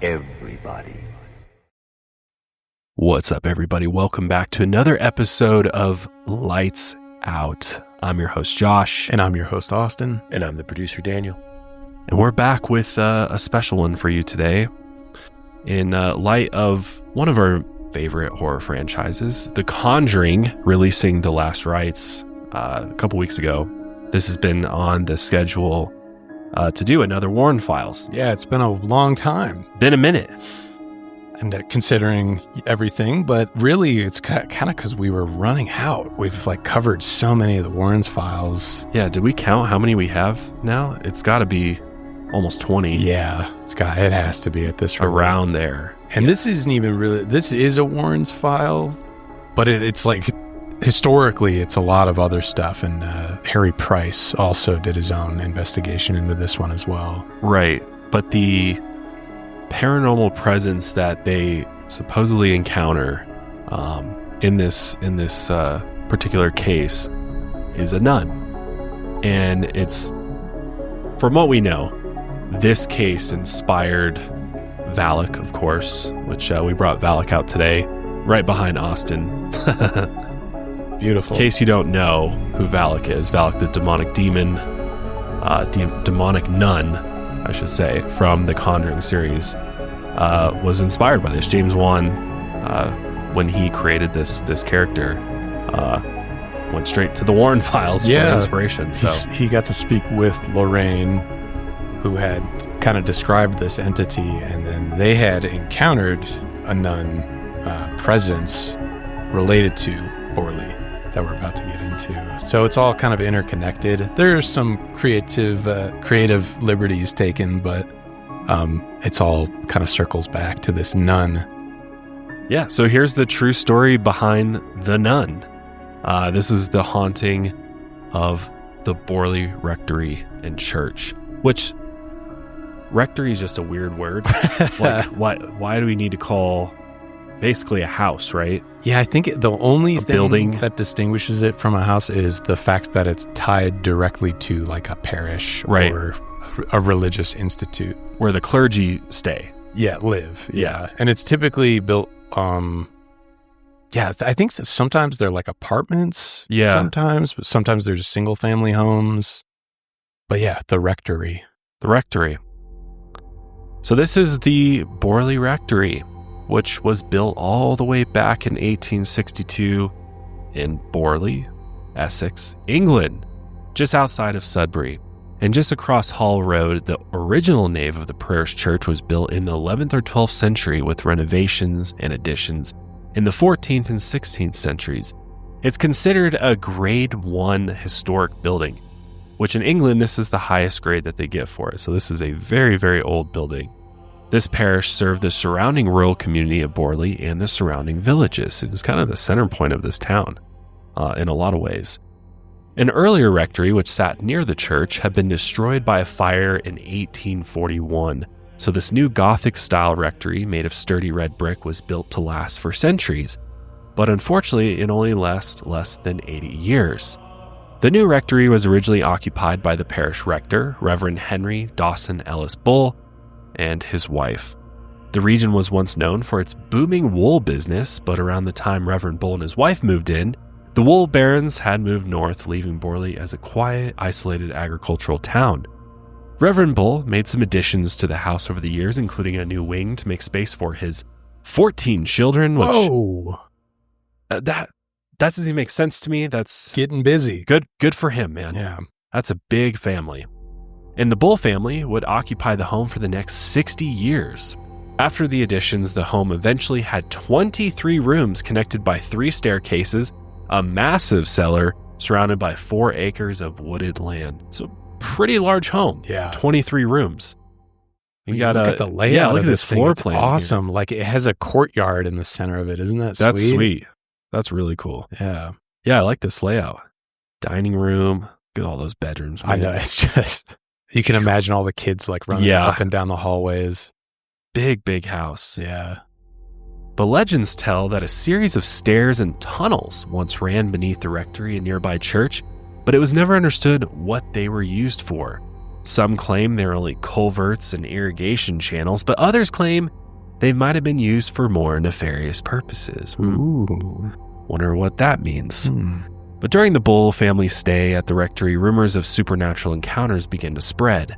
everybody. What's up, everybody? Welcome back to another episode of Lights Out. I'm your host, Josh. And I'm your host, Austin. And I'm the producer, Daniel. And we're back with a special one for you today. In light of one of our favorite horror franchises, The Conjuring, releasing The Last Rites a couple weeks ago. This has been on the schedule to do another Warren Files. Yeah, it's been a long time. Been a minute. And considering everything, but really it's kind of because we were running out. We've covered so many of the Warren's files. Yeah, did we count how many we have now? It's got to be almost 20. Yeah, it has to be at this rate. Around there. And this isn't even really, this is a Warren's file, but it's historically it's a lot of other stuff. And Harry Price also did his own investigation into this one as well. Right, but the paranormal presence that they supposedly encounter in this particular case is a nun. And it's, from what we know, this case inspired Valak, of course, which we brought Valak out today, right behind Austin. Beautiful. In case you don't know who Valak is, Valak the demonic demon, demonic nun, I should say, from the Conjuring series, was inspired by this. James Wan, when he created this character, went straight to the Warren Files for inspiration. So he got to speak with Lorraine, who had kind of described this entity, and then they had encountered a nun presence related to Borley that we're about to get into. So it's all kind of interconnected. There's some creative liberties taken, but it's all kind of circles back to this nun. Yeah, so here's the true story behind the nun. This is the haunting of the Borley Rectory and Church, which rectory is just a weird word. Why do we need to call basically a house, right? Yeah, I think the only thing building that distinguishes it from a house is the fact that it's tied directly to a parish, right, or a religious institute where the clergy stay. Yeah, live. Yeah. And it's typically built I think sometimes they're apartments. Yeah. Sometimes they're just single family homes. But yeah, the rectory. The rectory. So this is the Borley Rectory, which was built all the way back in 1862 in Borley, Essex, England, just outside of Sudbury. And just across Hall Road, the original nave of the Parish Church was built in the 11th or 12th century with renovations and additions in the 14th and 16th centuries. It's considered a Grade 1 historic building, which in England, this is the highest grade that they get for it. So this is a very, very old building. This parish served the surrounding rural community of Borley and the surrounding villages. It was kind of the center point of this town in a lot of ways. An earlier rectory, which sat near the church, had been destroyed by a fire in 1841. So this new Gothic-style rectory, made of sturdy red brick, was built to last for centuries. But unfortunately, it only lasted less than 80 years. The new rectory was originally occupied by the parish rector, Reverend Henry Dawson Ellis Bull, and his wife. The region was once known for its booming wool business, but around the time Reverend Bull and his wife moved in, the wool barons had moved north, leaving Borley as a quiet, isolated agricultural town. Reverend Bull made some additions to the house over the years, including a new wing to make space for his 14 children, which... Whoa! That doesn't even make sense to me. That's getting busy. Good for him, man. Yeah. That's a big family. And the Bull family would occupy the home for the next 60 years. After the additions, the home eventually had 23 rooms connected by 3 staircases, a massive cellar surrounded by 4 acres of wooded land. So pretty large home. Yeah. 23 rooms. You got look at the layout. Yeah, look of at this floor plan. It's awesome. Here. It has a courtyard in the center of it. Isn't that sweet? That's sweet. That's really cool. Yeah. Yeah, I like this layout. Dining room. Look at all those bedrooms. Man. I know. It's just, you can imagine all the kids running up and down the hallways. Big house. Yeah. But legends tell that a series of stairs and tunnels once ran beneath the rectory and nearby church, but it was never understood what they were used for. Some claim they're only culverts and irrigation channels, but others claim they might have been used for more nefarious purposes. Ooh. Wonder what that means. But during the Bull family's stay at the rectory, rumors of supernatural encounters began to spread.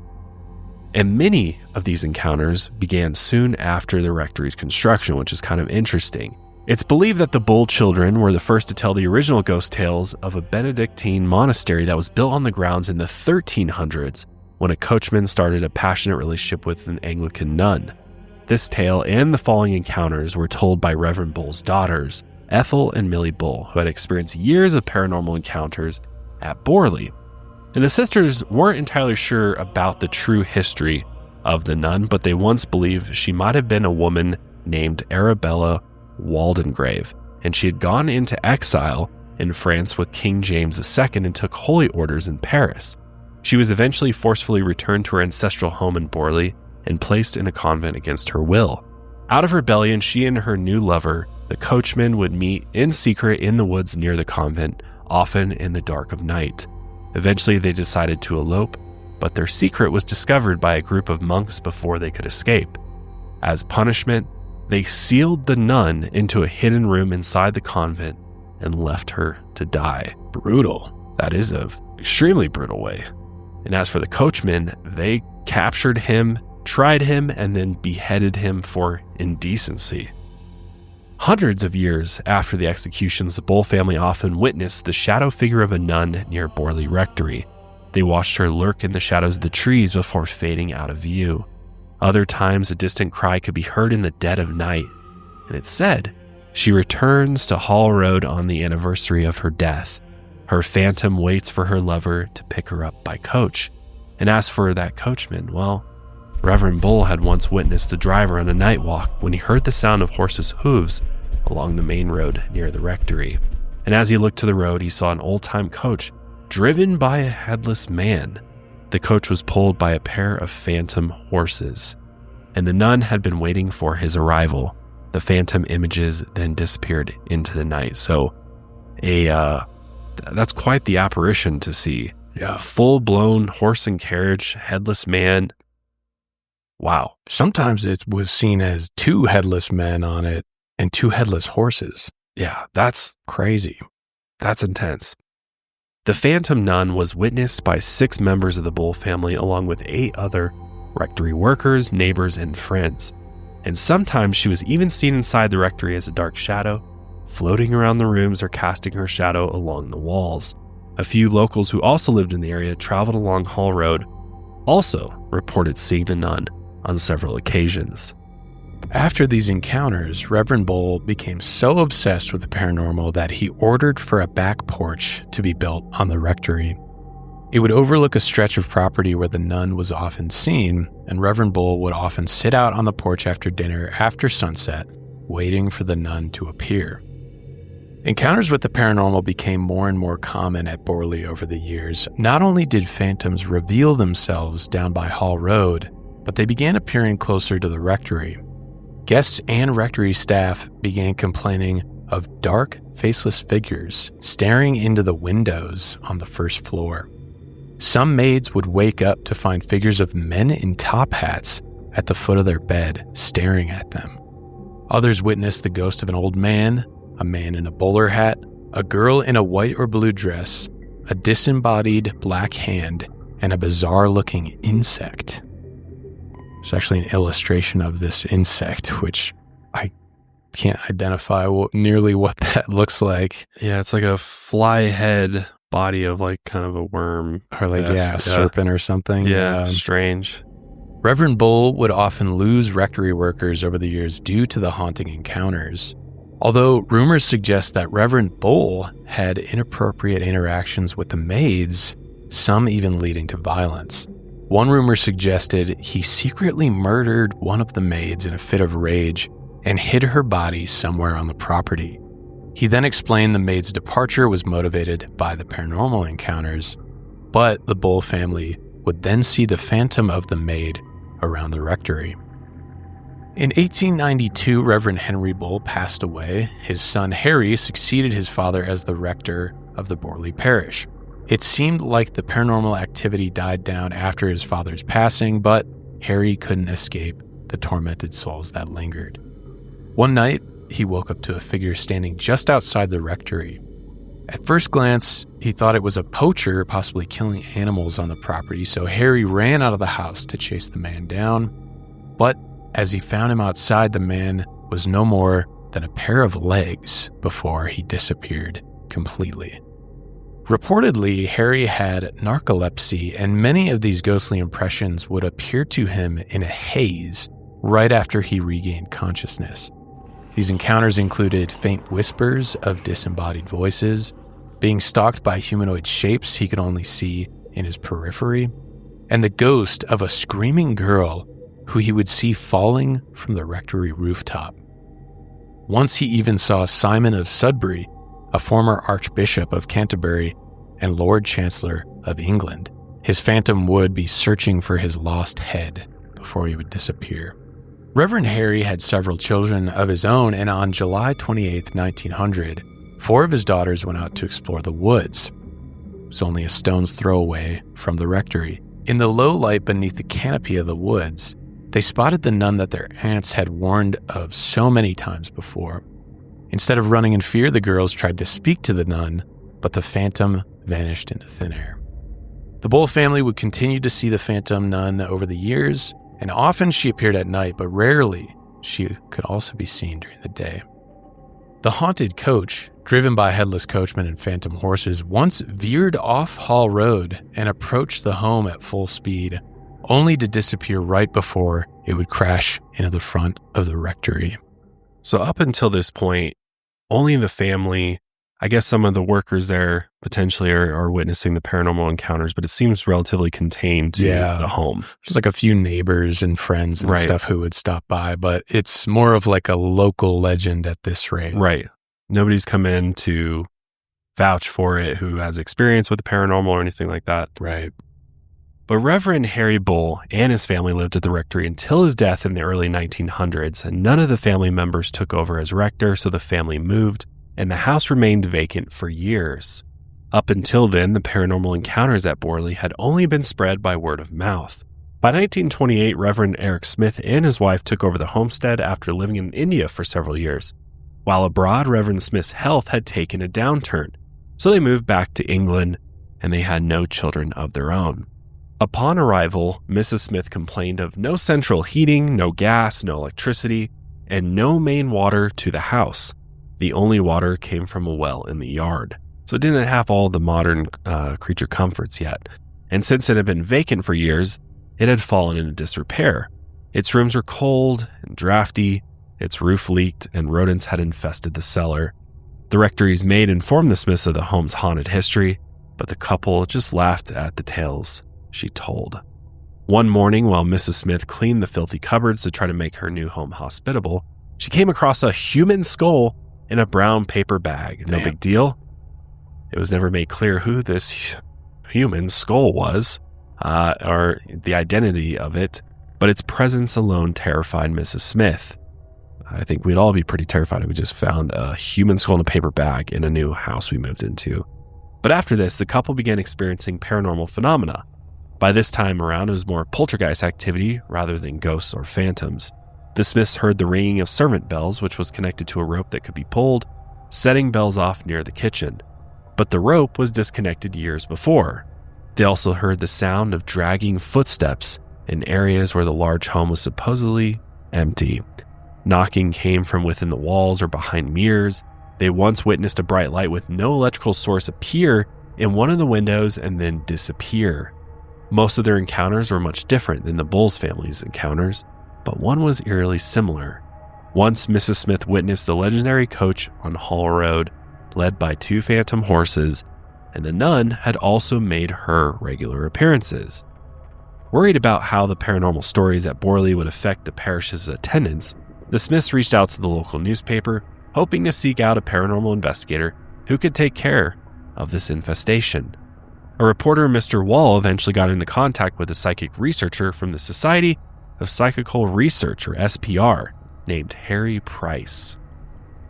And many of these encounters began soon after the rectory's construction, which is kind of interesting. It's believed that the Bull children were the first to tell the original ghost tales of a Benedictine monastery that was built on the grounds in the 1300s when a coachman started a passionate relationship with an Anglican nun. This tale and the following encounters were told by Reverend Bull's daughters, Ethel and Millie Bull, who had experienced years of paranormal encounters at Borley. And the sisters weren't entirely sure about the true history of the nun, but they once believed she might have been a woman named Arabella Waldengrave, and she had gone into exile in France with King James II and took holy orders in Paris. She was eventually forcefully returned to her ancestral home in Borley and placed in a convent against her will. Out of rebellion, she and her new lover, the coachman, would meet in secret in the woods near the convent, often in the dark of night. Eventually, they decided to elope, but their secret was discovered by a group of monks before they could escape. As punishment, they sealed the nun into a hidden room inside the convent and left her to die. Brutal. That is an extremely brutal way. And as for the coachman, they captured him, tried him, and then beheaded him for indecency. Hundreds of years after the executions, the Bull family often witnessed the shadow figure of a nun near Borley Rectory. They watched her lurk in the shadows of the trees before fading out of view. Other times, a distant cry could be heard in the dead of night, and it's said she returns to Hall Road on the anniversary of her death. Her phantom waits for her lover to pick her up by coach. And as for that coachman, well, Reverend Bull had once witnessed the driver on a night walk when he heard the sound of horses' hooves along the main road near the rectory. And as he looked to the road, he saw an old-time coach driven by a headless man. The coach was pulled by a pair of phantom horses, and the nun had been waiting for his arrival. The phantom images then disappeared into the night. So that's quite the apparition to see. Yeah. Full-blown horse and carriage, headless man. Wow. Sometimes it was seen as two headless men on it and two headless horses. Yeah, that's crazy. That's intense. The phantom nun was witnessed by 6 members of the Bull family, along with 8 other rectory workers, neighbors, and friends. And sometimes she was even seen inside the rectory as a dark shadow, floating around the rooms or casting her shadow along the walls. A few locals who also lived in the area traveled along Hall Road also reported seeing the nun on several occasions. After these encounters, Reverend Bull became so obsessed with the paranormal that he ordered for a back porch to be built on the rectory. It would overlook a stretch of property where the nun was often seen, and Reverend Bull would often sit out on the porch after dinner after sunset, waiting for the nun to appear. Encounters with the paranormal became more and more common at Borley over the years. Not only did phantoms reveal themselves down by Hall Road, but they began appearing closer to the rectory. Guests and rectory staff began complaining of dark, faceless figures staring into the windows on the first floor. Some maids would wake up to find figures of men in top hats at the foot of their bed staring at them. Others witnessed the ghost of an old man, a man in a bowler hat, a girl in a white or blue dress, a disembodied black hand, and a bizarre-looking insect. There's actually an illustration of this insect, which I can't identify nearly what that looks like. Yeah, it's like a fly head body of like kind of a worm. Or like, a serpent or something. Yeah, strange. Reverend Bull would often lose rectory workers over the years due to the haunting encounters. Although rumors suggest that Reverend Bull had inappropriate interactions with the maids, some even leading to violence. One rumor suggested he secretly murdered one of the maids in a fit of rage and hid her body somewhere on the property. He then explained the maid's departure was motivated by the paranormal encounters, but the Bull family would then see the phantom of the maid around the rectory. In 1892, Reverend Henry Bull passed away. His son Harry succeeded his father as the rector of the Borley Parish. It seemed like the paranormal activity died down after his father's passing, but Harry couldn't escape the tormented souls that lingered. One night, he woke up to a figure standing just outside the rectory. At first glance, he thought it was a poacher possibly killing animals on the property, so Harry ran out of the house to chase the man down. But as he found him outside, the man was no more than a pair of legs before he disappeared completely. Reportedly, Harry had narcolepsy, and many of these ghostly impressions would appear to him in a haze right after he regained consciousness. These encounters included faint whispers of disembodied voices, being stalked by humanoid shapes he could only see in his periphery, and the ghost of a screaming girl who he would see falling from the rectory rooftop. Once he even saw Simon of Sudbury, a former Archbishop of Canterbury and Lord Chancellor of England. His phantom would be searching for his lost head before he would disappear. Reverend Harry had several children of his own, and on July 28, 1900, 4 of his daughters went out to explore the woods. It was only a stone's throw away from the rectory. In the low light beneath the canopy of the woods, they spotted the nun that their aunts had warned of so many times before. Instead of running in fear, the girls tried to speak to the nun, but the phantom vanished into thin air. The Bull family would continue to see the phantom nun over the years, and often she appeared at night, but rarely she could also be seen during the day. The haunted coach, driven by headless coachmen and phantom horses, once veered off Hall Road and approached the home at full speed, only to disappear right before it would crash into the front of the rectory. So up until this point, only the family, I guess some of the workers there potentially are witnessing the paranormal encounters, but it seems relatively contained to the home. Just like a few neighbors and friends and stuff who would stop by, but it's more of like a local legend at this rate. Right. Nobody's come in to vouch for it who has experience with the paranormal or anything like that. Right. But Reverend Harry Bull and his family lived at the rectory until his death in the early 1900s, and none of the family members took over as rector, so the family moved, and the house remained vacant for years. Up until then, the paranormal encounters at Borley had only been spread by word of mouth. By 1928, Reverend Eric Smith and his wife took over the homestead after living in India for several years. While abroad, Reverend Smith's health had taken a downturn, so they moved back to England, and they had no children of their own. Upon arrival, Mrs. Smith complained of no central heating, no gas, no electricity, and no main water to the house. The only water came from a well in the yard, so it didn't have all the modern creature comforts yet. And since it had been vacant for years, it had fallen into disrepair. Its rooms were cold and drafty, its roof leaked, and rodents had infested the cellar. The rectory's maid informed the Smiths of the home's haunted history, but the couple just laughed at the tales she told. One morning, while Mrs. Smith cleaned the filthy cupboards to try to make her new home hospitable, she came across a human skull in a brown paper bag. No big deal. It was never made clear who this human skull was, or the identity of it, but its presence alone terrified Mrs. Smith. I think we'd all be pretty terrified if we just found a human skull in a paper bag in a new house we moved into. But after this, the couple began experiencing paranormal phenomena. By this time around, it was more poltergeist activity rather than ghosts or phantoms. The Smiths heard the ringing of servant bells, which was connected to a rope that could be pulled, setting bells off near the kitchen. But the rope was disconnected years before. They also heard the sound of dragging footsteps in areas where the large home was supposedly empty. Knocking came from within the walls or behind mirrors. They once witnessed a bright light with no electrical source appear in one of the windows and then disappear. Most of their encounters were much different than the Bulls family's encounters, but one was eerily similar. Once Mrs. Smith witnessed the legendary coach on Hall Road, led by 2 phantom horses, and the nun had also made her regular appearances. Worried about how the paranormal stories at Borley would affect the parish's attendance, the Smiths reached out to the local newspaper, hoping to seek out a paranormal investigator who could take care of this infestation. A reporter, Mr. Wall, eventually got into contact with a psychic researcher from the Society of Psychical Research, or SPR, named Harry Price.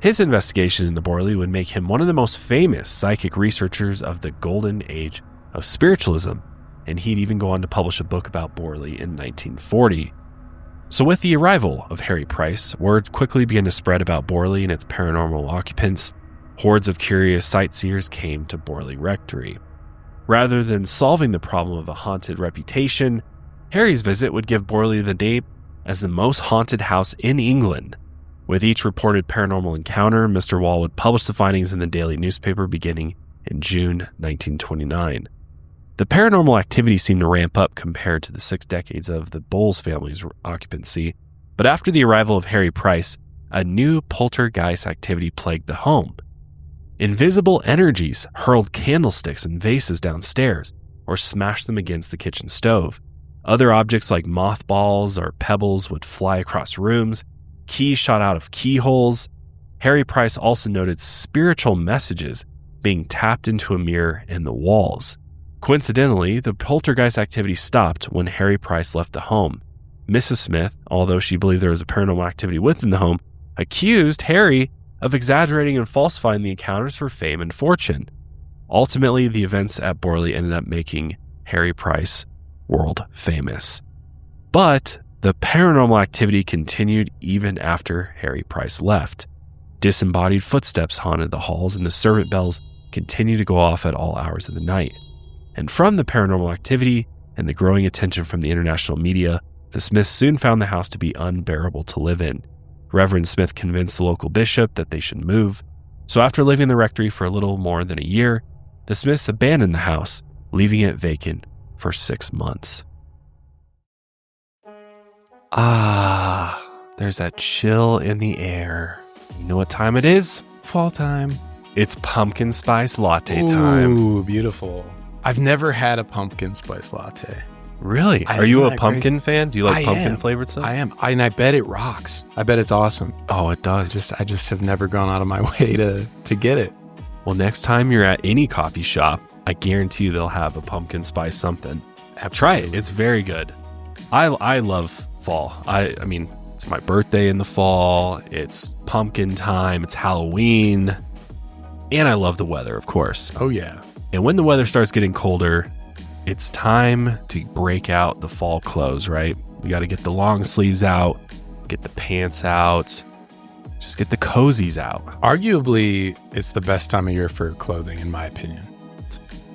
His investigation into Borley would make him one of the most famous psychic researchers of the golden age of spiritualism, and he'd even go on to publish a book about Borley in 1940. So with the arrival of Harry Price, word quickly began to spread about Borley and its paranormal occupants. Hordes of curious sightseers came to Borley Rectory. Rather than solving the problem of a haunted reputation, Harry's visit would give Borley the name as the most haunted house in England. With each reported paranormal encounter, Mr. Wall would publish the findings in the daily newspaper beginning in June 1929. The paranormal activity seemed to ramp up compared to the 6 decades of the Bowles family's occupancy, but after the arrival of Harry Price, a new poltergeist activity plagued the home. Invisible energies hurled candlesticks and vases downstairs or smashed them against the kitchen stove. Other objects like mothballs or pebbles would fly across rooms. Keys shot out of keyholes. Harry Price also noted spiritual messages being tapped into a mirror in the walls. Coincidentally, the poltergeist activity stopped when Harry Price left the home. Mrs. Smith, although she believed there was a paranormal activity within the home, accused Harry of exaggerating and falsifying the encounters for fame and fortune. Ultimately, the events at Borley ended up making Harry Price world famous. But the paranormal activity continued even after Harry Price left. Disembodied footsteps haunted the halls, and the servant bells continued to go off at all hours of the night. And from the paranormal activity and the growing attention from the international media, the Smiths soon found the house to be unbearable to live in. Reverend Smith convinced the local bishop that they should move. So after living in the rectory for a little more than a year, the Smiths abandoned the house, leaving it vacant for 6 months. There's that chill in the air. You know what time it is? Fall time. It's pumpkin spice latte time. Ooh, beautiful. I've never had a pumpkin spice latte. Really? Are you a pumpkin fan? Do you like pumpkin flavored stuff? I am. And I bet it rocks. I bet it's awesome. Oh, it does. I just have never gone out of my way to get it. Well, next time you're at any coffee shop, I guarantee they'll have a pumpkin spice something. Try it. It's very good. I love fall. I mean, it's my birthday in the fall. It's pumpkin time. It's Halloween. And I love the weather, of course. Oh, yeah. And when the weather starts getting colder, it's time to break out the fall clothes, right? We got to get the long sleeves out, get the pants out, just get the cozies out. Arguably, it's the best time of year for clothing, in my opinion.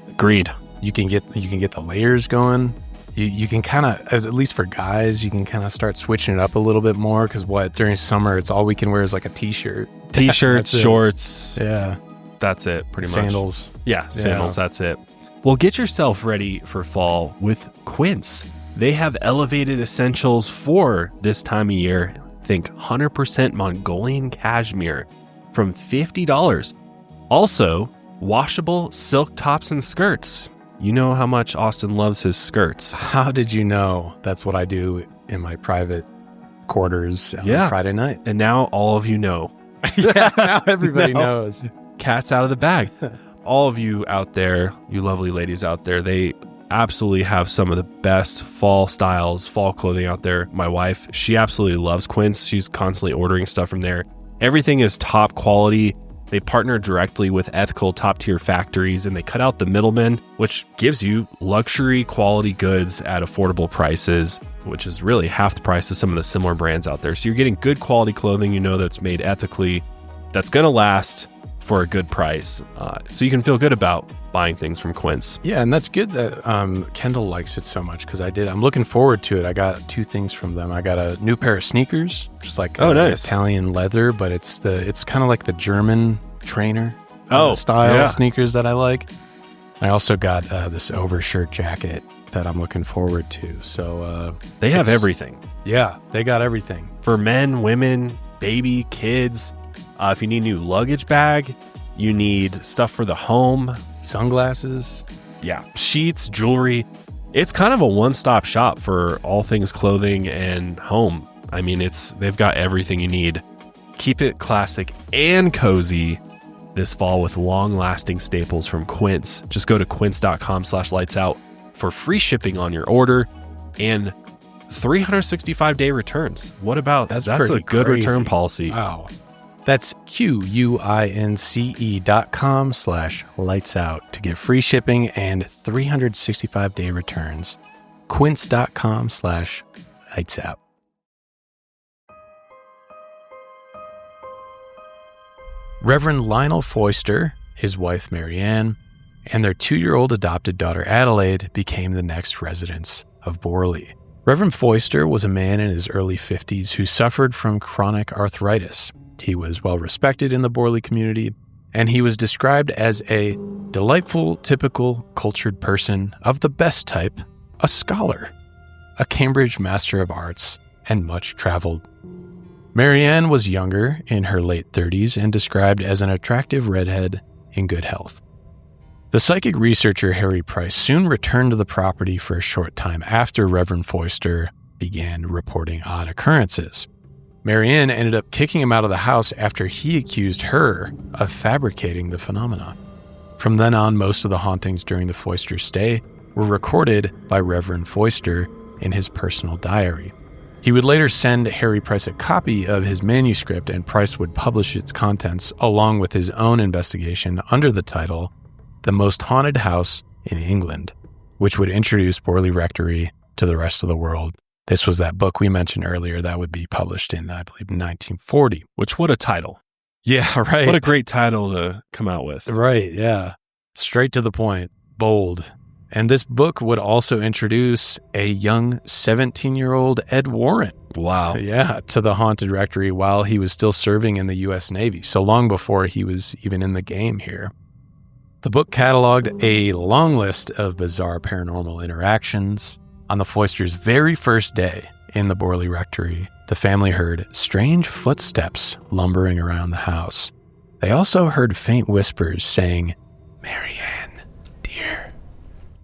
Agreed. You can get the layers going. You can kind of, at least for guys, you can kind of start switching it up a little bit more because during summer, it's all we can wear is like a t-shirt. T-shirts, shorts. Yeah. That's it, pretty much. Sandals. Yeah, sandals, that's it. Well, get yourself ready for fall with Quince. They have elevated essentials for this time of year. Think 100% Mongolian cashmere from $50. Also, washable silk tops and skirts. You know how much Austin loves his skirts. How did you know? That's what I do in my private quarters on Friday night. And now all of you know. Yeah, now everybody knows. Cat's out of the bag. All of you out there, you lovely ladies out there, they absolutely have some of the best fall styles, fall clothing out there. My wife, she absolutely loves Quince. She's constantly ordering stuff from there. Everything is top quality. They partner directly with ethical top-tier factories, and they cut out the middlemen, which gives you luxury quality goods at affordable prices, which is really half the price of some of the similar brands out there. So you're getting good quality clothing, you know, that's made ethically, that's going to last for a good price. So you can feel good about buying things from Quince. Yeah, and that's good that Kendall likes it so much because I'm looking forward to it. I got 2 things from them. I got a new pair of sneakers, just like nice. Italian leather, but it's kind of like the German trainer style sneakers that I like. I also got this overshirt jacket that I'm looking forward to. So they have everything. Yeah, they got everything. For men, women, baby, kids. If you need a new luggage bag, you need stuff for the home. Sunglasses. Yeah. Sheets, jewelry. It's kind of a one-stop shop for all things clothing and home. I mean, they've got everything you need. Keep it classic and cozy this fall with long-lasting staples from Quince. Just go to quince.com/lightsout for free shipping on your order and 365-day returns. What about that? That's a good crazy. Return policy. Wow. That's QUINCE.com/lightsout to get free shipping and 365-day returns. Quince.com/lightsout. Reverend Lionel Foyster, his wife Marianne, and their 2-year-old adopted daughter Adelaide became the next residents of Borley. Reverend Foyster was a man in his early 50s who suffered from chronic arthritis. He was well respected in the Borley community, and he was described as a delightful, typical, cultured person of the best type, a scholar, a Cambridge Master of Arts, and much traveled. Marianne was younger, in her late 30s, and described as an attractive redhead in good health. The psychic researcher Harry Price soon returned to the property for a short time after Reverend Foyster began reporting odd occurrences. Marianne ended up kicking him out of the house after he accused her of fabricating the phenomena. From then on, most of the hauntings during the Foyster stay were recorded by Reverend Foyster in his personal diary. He would later send Harry Price a copy of his manuscript, and Price would publish its contents along with his own investigation under the title The Most Haunted House in England, which would introduce Borley Rectory to the rest of the world. This was that book we mentioned earlier that would be published in, I believe, 1940. Which, what a title. Yeah, right. What a great title to come out with. Right, yeah. Straight to the point. Bold. And this book would also introduce a young 17-year-old Ed Warren. Wow. Yeah, to the haunted rectory while he was still serving in the U.S. Navy, so long before he was even in the game here. The book cataloged a long list of bizarre paranormal interactions. On the Foysters' very first day in the Borley Rectory, the family heard strange footsteps lumbering around the house. They also heard faint whispers saying, "Marianne, dear."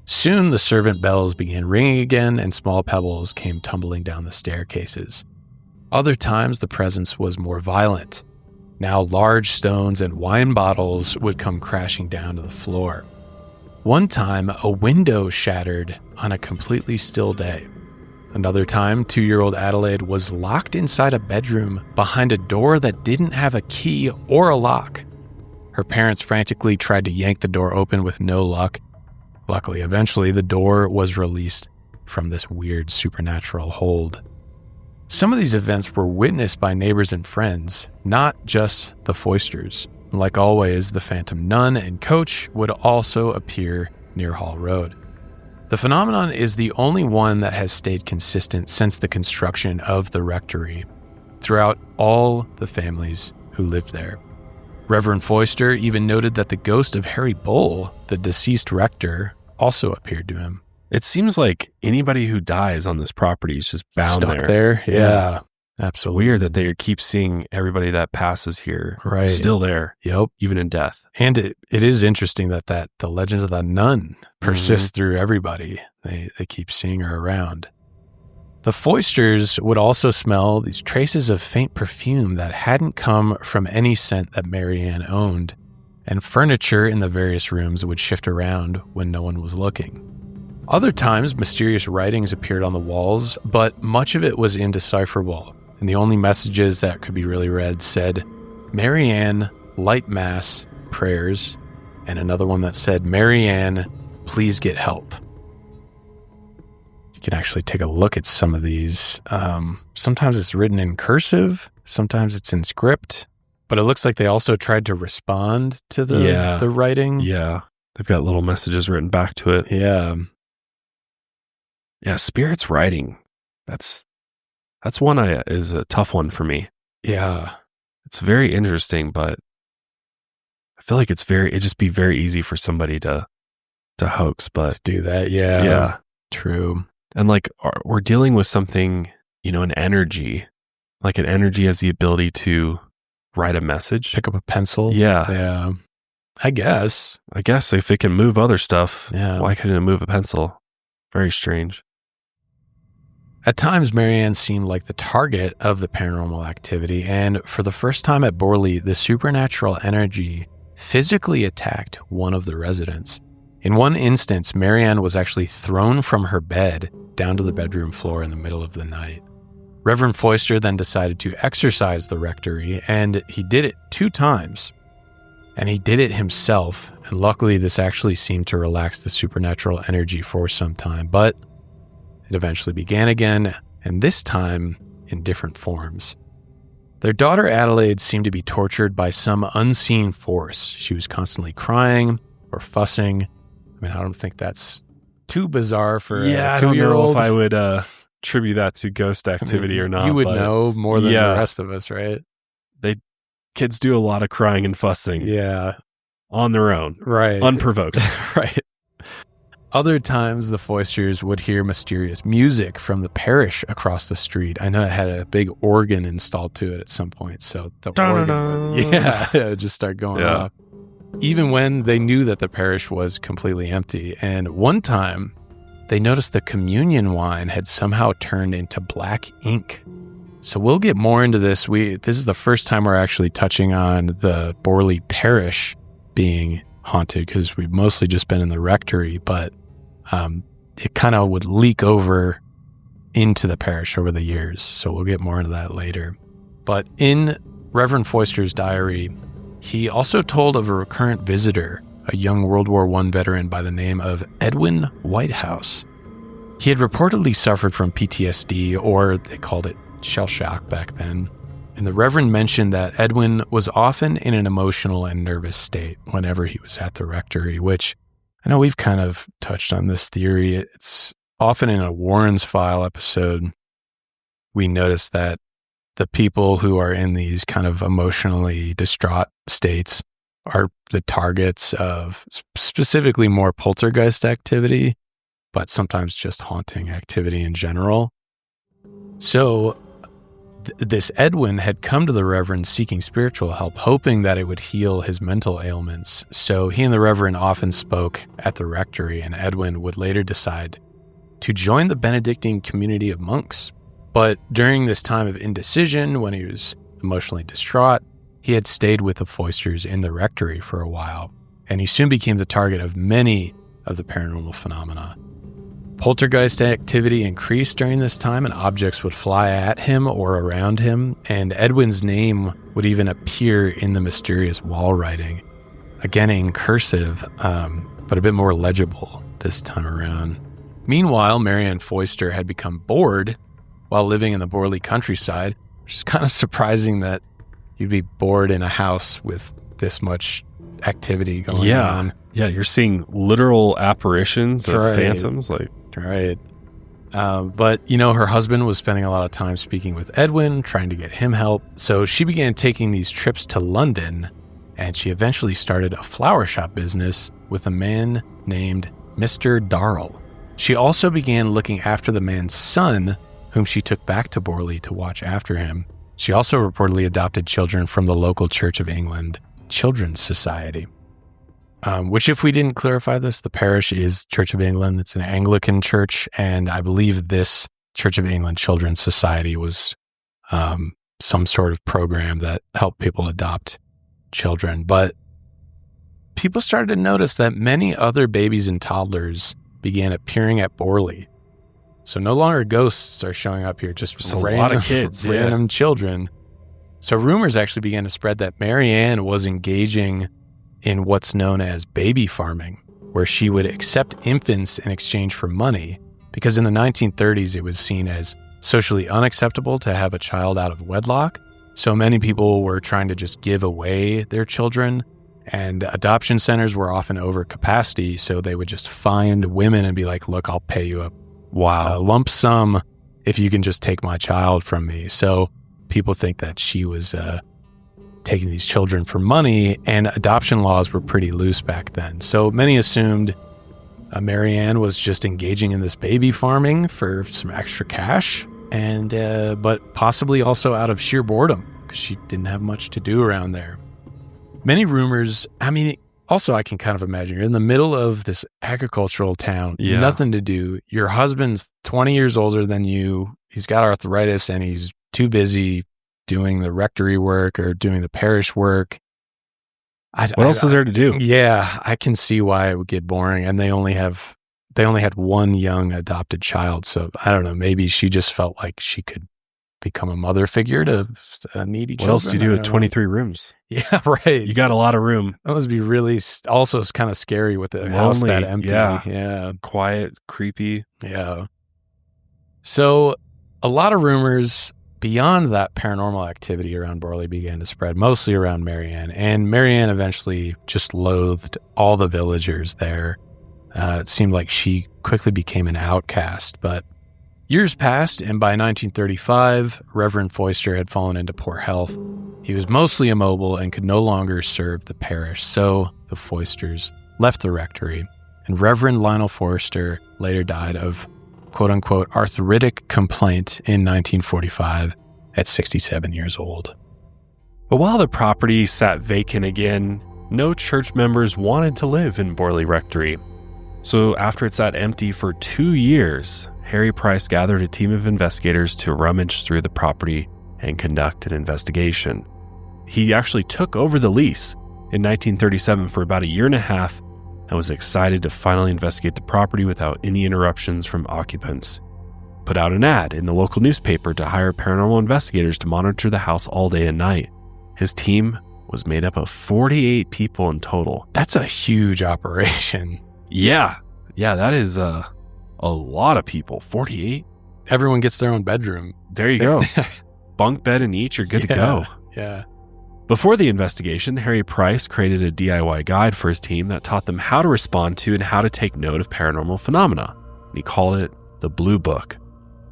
Soon the servant bells began ringing again and small pebbles came tumbling down the staircases. Other times the presence was more violent. Now large stones and wine bottles would come crashing down to the floor. One time, a window shattered on a completely still day. Another time, 2-year-old Adelaide was locked inside a bedroom behind a door that didn't have a key or a lock. Her parents frantically tried to yank the door open with no luck. Luckily, eventually, the door was released from this weird supernatural hold. Some of these events were witnessed by neighbors and friends, not just the Foysters. Like always, the Phantom Nun and Coach would also appear near Hall Road. The phenomenon is the only one that has stayed consistent since the construction of the rectory throughout all the families who lived there. Reverend Foyster even noted that the ghost of Harry Bull, the deceased rector, also appeared to him. It seems like anybody who dies on this property is just bound Stuck there. Yeah. Absolutely. Weird that they keep seeing everybody that passes here still there. Yep. Even in death. And it is interesting that the legend of the nun persists through everybody. They keep seeing her around. The Foysters would also smell these traces of faint perfume that hadn't come from any scent that Marianne owned, and furniture in the various rooms would shift around when no one was looking. Other times, mysterious writings appeared on the walls, but much of it was indecipherable. And the only messages that could be really read said, "Marianne, light mass, prayers," and another one that said, "Marianne, please get help." You can actually take a look at some of these. Sometimes it's written in cursive, sometimes it's in script, but it looks like they also tried to respond to the writing. Yeah, they've got little messages written back to it. Yeah. Yeah, spirits writing. That's one is a tough one for me. Yeah. It's very interesting, but I feel like it'd just be very easy for somebody to hoax, but to do that. Yeah. Yeah. True. And like we're dealing with something, an energy, like an energy has the ability to write a message. Pick up a pencil. Yeah. Yeah. I guess if it can move other stuff, yeah. Why couldn't it move a pencil? Very strange. At times, Marianne seemed like the target of the paranormal activity, and for the first time at Borley, the supernatural energy physically attacked one of the residents. In one instance, Marianne was actually thrown from her bed down to the bedroom floor in the middle of the night. Reverend Foyster then decided to exorcise the rectory, and he did it 2 times. And he did it himself, and luckily this actually seemed to relax the supernatural energy for some time, but it eventually began again, and this time in different forms. Their daughter Adelaide seemed to be tortured by some unseen force. She was constantly crying or fussing. I mean, I don't think that's too bizarre for a 2-year-old. I don't know if I would attribute that to ghost activity or not. You would know more than the rest of us, right? Kids do a lot of crying and fussing. Yeah. On their own. Right. Unprovoked. Right. Other times, the Foysters would hear mysterious music from the parish across the street. I know it had a big organ installed to it at some point, so the organ would just start going off. Even when they knew that the parish was completely empty. And one time, they noticed the communion wine had somehow turned into black ink. So we'll get more into this. This is the first time we're actually touching on the Borley Parish being haunted, because we've mostly just been in the rectory, but it kind of would leak over into the parish over the years. So we'll get more into that later. But in Reverend Foyster's diary, he also told of a recurrent visitor, a young World War I veteran by the name of Edwin Whitehouse. He had reportedly suffered from PTSD, or they called it shell shock back then, and the Reverend mentioned that Edwin was often in an emotional and nervous state whenever he was at the rectory, which I know we've kind of touched on this theory. It's often in a Warren's File episode, we notice that the people who are in these kind of emotionally distraught states are the targets of specifically more poltergeist activity, but sometimes just haunting activity in general. So this Edwin had come to the Reverend seeking spiritual help, hoping that it would heal his mental ailments. So he and the Reverend often spoke at the rectory, and Edwin would later decide to join the Benedictine community of monks. But during this time of indecision, when he was emotionally distraught, he had stayed with the Foysters in the rectory for a while, and he soon became the target of many of the paranormal phenomena. Poltergeist activity increased during this time, and objects would fly at him or around him, and Edwin's name would even appear in the mysterious wall writing, again in cursive, but a bit more legible this time around. Meanwhile, Marianne Foyster had become bored while living in the Borley countryside, which is kind of surprising that you'd be bored in a house with this much activity going on. Yeah, you're seeing literal apparitions of phantoms. Right. But, her husband was spending a lot of time speaking with Edwin, trying to get him help. So she began taking these trips to London, and she eventually started a flower shop business with a man named Mr. Darrell. She also began looking after the man's son, whom she took back to Borley to watch after him. She also reportedly adopted children from the local Church of England Children's Society. Which, if we didn't clarify this, the parish is Church of England. It's an Anglican church, and I believe this Church of England Children's Society was some sort of program that helped people adopt children. But people started to notice that many other babies and toddlers began appearing at Borley. So no longer ghosts are showing up here, just a lot of kids, random children. So rumors actually began to spread that Marianne was engaging in what's known as baby farming, where she would accept infants in exchange for money, because in the 1930s it was seen as socially unacceptable to have a child out of wedlock. So many people were trying to just give away their children, and adoption centers were often over capacity, so they would just find women and be like, look, I'll pay you a lump sum if you can just take my child from me. So people think that she was taking these children for money, and adoption laws were pretty loose back then. So many assumed Marianne was just engaging in this baby farming for some extra cash, and but possibly also out of sheer boredom, because she didn't have much to do around there. Many rumors, also I can kind of imagine you're in the middle of this agricultural town, nothing to do. Your husband's 20 years older than you. He's got arthritis, and he's too busy doing the rectory work or doing the parish work. What else is there to do? Yeah, I can see why it would get boring. And they only had one young adopted child. So I don't know, maybe she just felt like she could become a mother figure to needy children. What else do you do with 23 rooms? Yeah, right. You got a lot of room. That must be really also kind of scary with the house that empty. Yeah. Quiet, creepy. Yeah. So a lot of rumors beyond that paranormal activity around Borley began to spread, mostly around Marianne. And Marianne eventually just loathed all the villagers there. It seemed like she quickly became an outcast. But years passed, and by 1935, Reverend Foyster had fallen into poor health. He was mostly immobile and could no longer serve the parish. So the Foysters left the rectory, and Reverend Lionel Foyster later died of quote-unquote arthritic complaint in 1945 at 67 years old. But while the property sat vacant again, no church members wanted to live in Borley Rectory. So after it sat empty for 2 years, Harry Price gathered a team of investigators to rummage through the property and conduct an investigation. He actually took over the lease in 1937 for about a year and a half and was excited to finally investigate the property without any interruptions from occupants. Put out an ad in the local newspaper to hire paranormal investigators to monitor the house all day and night. His team was made up of 48 people in total. That's a huge operation. Yeah, that is a lot of people. 48? Everyone gets their own bedroom. There you go. Bunk bed in each, you're good to go. Yeah. Before the investigation, Harry Price created a DIY guide for his team that taught them how to respond to and how to take note of paranormal phenomena. And he called it the Blue Book.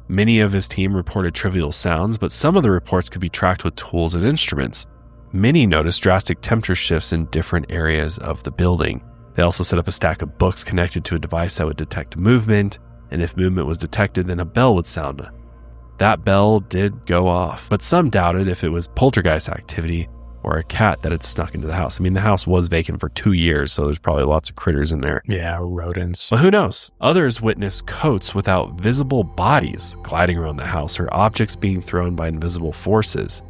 Many of his team reported trivial sounds, but some of the reports could be tracked with tools and instruments. Many noticed drastic temperature shifts in different areas of the building. They also set up a stack of books connected to a device that would detect movement, and if movement was detected, then a bell would sound. That bell did go off, but some doubted if it was poltergeist activity or a cat that had snuck into the house. I mean, the house was vacant for 2 years, so there's probably lots of critters in there. Yeah, rodents. But who knows? Others witnessed coats without visible bodies gliding around the house or objects being thrown by invisible forces.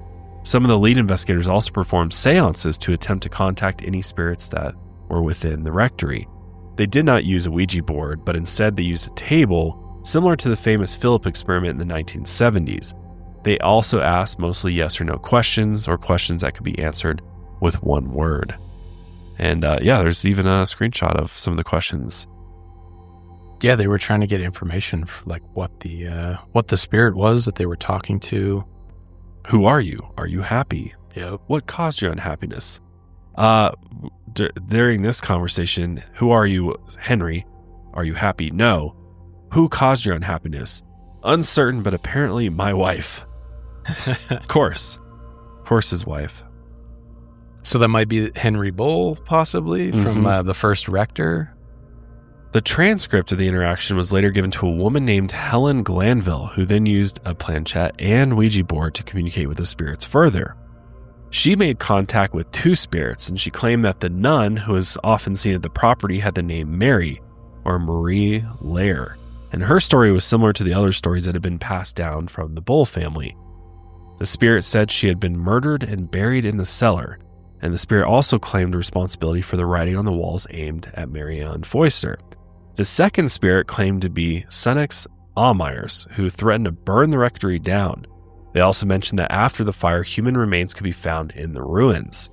Some of the lead investigators also performed seances to attempt to contact any spirits that were within the rectory. They did not use a Ouija board, but instead they used a table similar to the famous Philip experiment in the 1970s. They also asked mostly yes or no questions, or questions that could be answered with one word. And there's even a screenshot of some of the questions. Yeah, they were trying to get information for like what the spirit was that they were talking to. Who are you? Are you happy? Yep. What caused your unhappiness? During this conversation, who are you, Henry? Are you happy? No. Who caused your unhappiness? Uncertain, but apparently my wife. Of course his wife. So that might be Henry Bull, possibly, from the first rector. The transcript of the interaction was later given to a woman named Helen Glanville, who then used a planchette and Ouija board to communicate with the spirits further. She made contact with 2 spirits, and she claimed that the nun, who was often seen at the property, had the name Mary, or Marie Lair, and her story was similar to the other stories that had been passed down from the Bull family. The spirit said she had been murdered and buried in the cellar, and the spirit also claimed responsibility for the writing on the walls aimed at Marianne Foyster. The second spirit claimed to be Sunix Almyers, who threatened to burn the rectory down. They also mentioned that after the fire, human remains could be found in the ruins.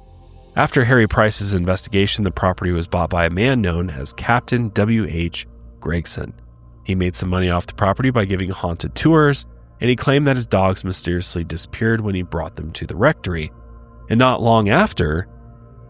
After Harry Price's investigation, the property was bought by a man known as Captain W.H. Gregson. He made some money off the property by giving haunted tours, and he claimed that his dogs mysteriously disappeared when he brought them to the rectory. And not long after,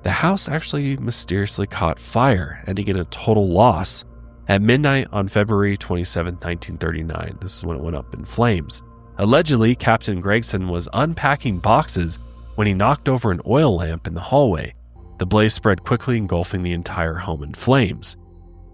the house actually mysteriously caught fire, ending in a total loss. At midnight on February 27, 1939, this is when it went up in flames. Allegedly, Captain Gregson was unpacking boxes when he knocked over an oil lamp in the hallway. The blaze spread quickly, engulfing the entire home in flames.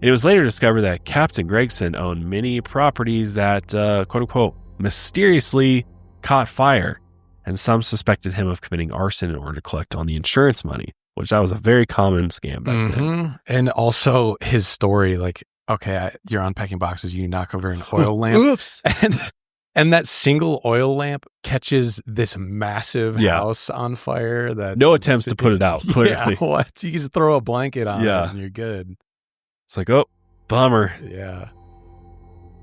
It was later discovered that Captain Gregson owned many properties that, quote-unquote, mysteriously caught fire, and some suspected him of committing arson in order to collect on the insurance money, which that was a very common scam back then. And also his story, like, okay, you're unpacking boxes, you knock over an oil lamp. Oops. And that single oil lamp catches this massive house on fire. That no attempts to put it out, clearly. Yeah, what? You can just throw a blanket on it and you're good. It's like, oh, bummer. Yeah.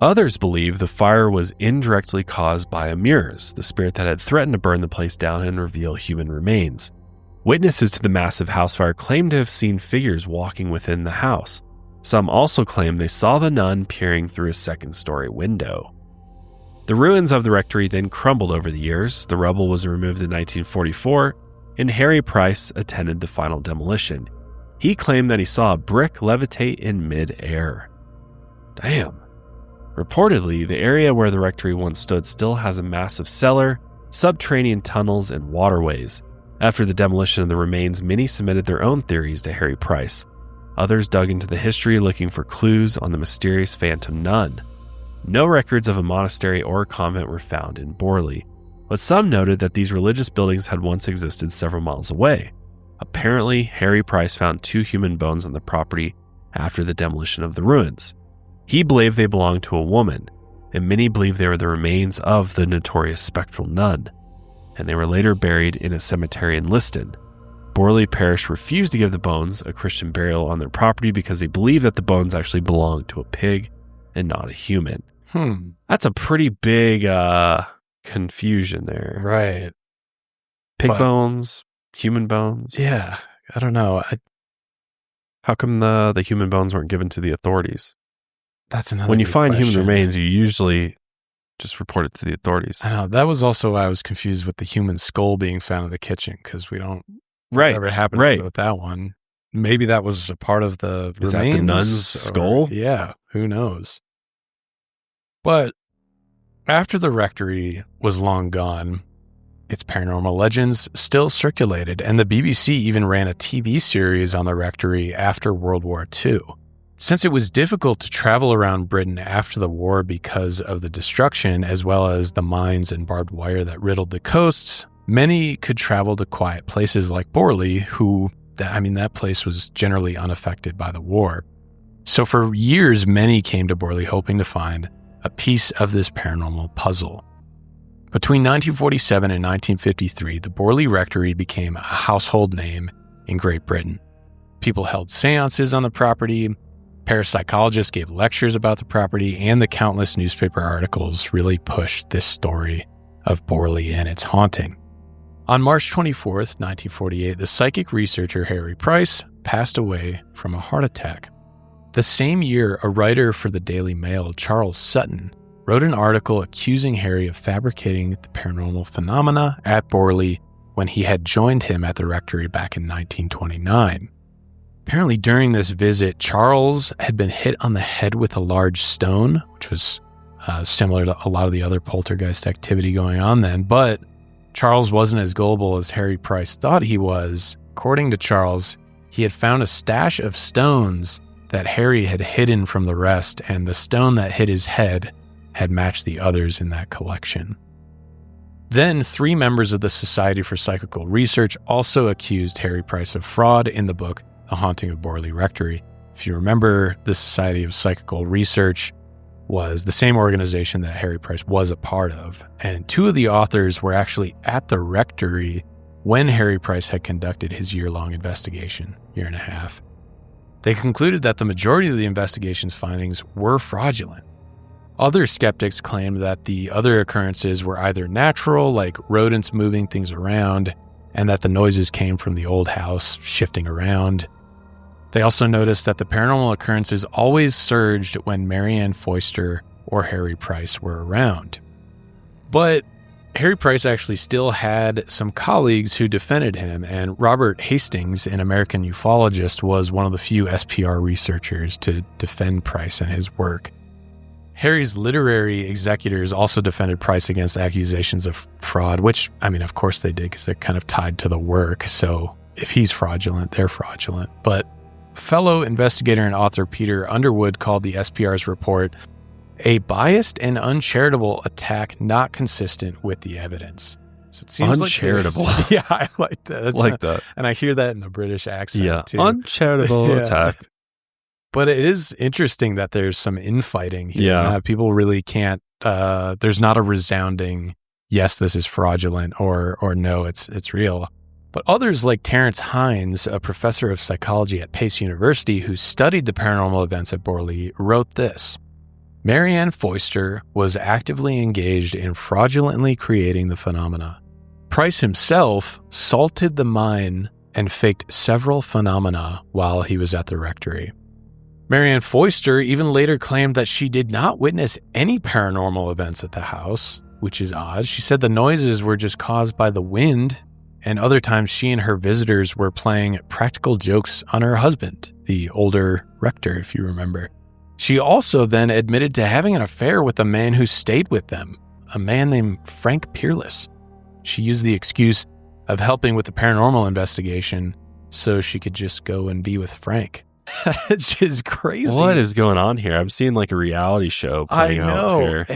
Others believe the fire was indirectly caused by a Murs, the spirit that had threatened to burn the place down and reveal human remains. Witnesses to the massive house fire claim to have seen figures walking within the house. Some also claim they saw the nun peering through a second-story window. The ruins of the rectory then crumbled over the years. The rubble was removed in 1944, and Harry Price attended the final demolition. He claimed that he saw a brick levitate in mid-air. Damn. Reportedly, the area where the rectory once stood still has a massive cellar, subterranean tunnels, and waterways. After the demolition of the remains, many submitted their own theories to Harry Price. Others dug into the history looking for clues on the mysterious phantom nun. No records of a monastery or a convent were found in Borley, but some noted that these religious buildings had once existed several miles away. Apparently, Harry Price found 2 human bones on the property after the demolition of the ruins. He believed they belonged to a woman, and many believed they were the remains of the notorious spectral nun, and they were later buried in a cemetery in Liston. Borley Parish refused to give the bones a Christian burial on their property because they believed that the bones actually belonged to a pig and not a human. That's a pretty big confusion there. Right. Pig bones, human bones. Yeah, I don't know. How come the human bones weren't given to the authorities? That's another When you good find question. human remains, you usually just report it to the authorities. I know. That was also why I was confused with the human skull being found in the kitchen, because we don't Right. whatever happened with that one. Maybe that was a part of the Is remains. that the nun's skull? Yeah, who knows? But after the rectory was long gone, its paranormal legends still circulated, and the BBC even ran a TV series on the rectory after World War II. Since it was difficult to travel around Britain after the war because of the destruction, as well as the mines and barbed wire that riddled the coasts, many could travel to quiet places like Borley, that place was generally unaffected by the war. So for years, many came to Borley hoping to find a piece of this paranormal puzzle. Between 1947 and 1953, the Borley Rectory became a household name in Great Britain. People held seances on the property, parapsychologists gave lectures about the property, and the countless newspaper articles really pushed this story of Borley and its haunting. On March 24th, 1948, the psychic researcher Harry Price passed away from a heart attack. The same year, a writer for the Daily Mail, Charles Sutton, wrote an article accusing Harry of fabricating the paranormal phenomena at Borley when he had joined him at the rectory back in 1929. Apparently, during this visit, Charles had been hit on the head with a large stone, which was similar to a lot of the other poltergeist activity going on then, but Charles wasn't as gullible as Harry Price thought he was. According to Charles, he had found a stash of stones that Harry had hidden from the rest, and the stone that hit his head had matched the others in that collection. Then 3 members of the Society for Psychical Research also accused Harry Price of fraud in the book The Haunting of Borley Rectory. If you remember, the Society of Psychical Research was the same organization that Harry Price was a part of, and 2 of the authors were actually at the rectory when Harry Price had conducted his year-long investigation, year and a half. They concluded that the majority of the investigation's findings were fraudulent. Other skeptics claimed that the other occurrences were either natural, like rodents moving things around, and that the noises came from the old house shifting around. They also noticed that the paranormal occurrences always surged when Marianne Foyster or Harry Price were around. But Harry Price actually still had some colleagues who defended him, and Robert Hastings, an American ufologist, was one of the few SPR researchers to defend Price and his work. Harry's literary executors also defended Price against accusations of fraud, which, of course they did because they're kind of tied to the work. So if he's fraudulent, they're fraudulent. But fellow investigator and author Peter Underwood called the SPR's report a biased and uncharitable attack not consistent with the evidence. So it seems uncharitable. Yeah, I like that. That. And I hear that in the British accent too. Uncharitable attack. But it is interesting that there's some infighting here. Yeah. People really can't, there's not a resounding, yes, this is fraudulent, or no, it's real. But others like Terrence Hines, a professor of psychology at Pace University who studied the paranormal events at Borley, wrote this. Marianne Foyster was actively engaged in fraudulently creating the phenomena. Price himself salted the mine and faked several phenomena while he was at the rectory. Marianne Foyster even later claimed that she did not witness any paranormal events at the house, which is odd. She said the noises were just caused by the wind, and other times she and her visitors were playing practical jokes on her husband, the older rector, if you remember. She also then admitted to having an affair with a man who stayed with them, a man named Frank Peerless. She used the excuse of helping with the paranormal investigation so she could just go and be with Frank. Which is crazy. What is going on here? I'm seeing like a reality show playing out here.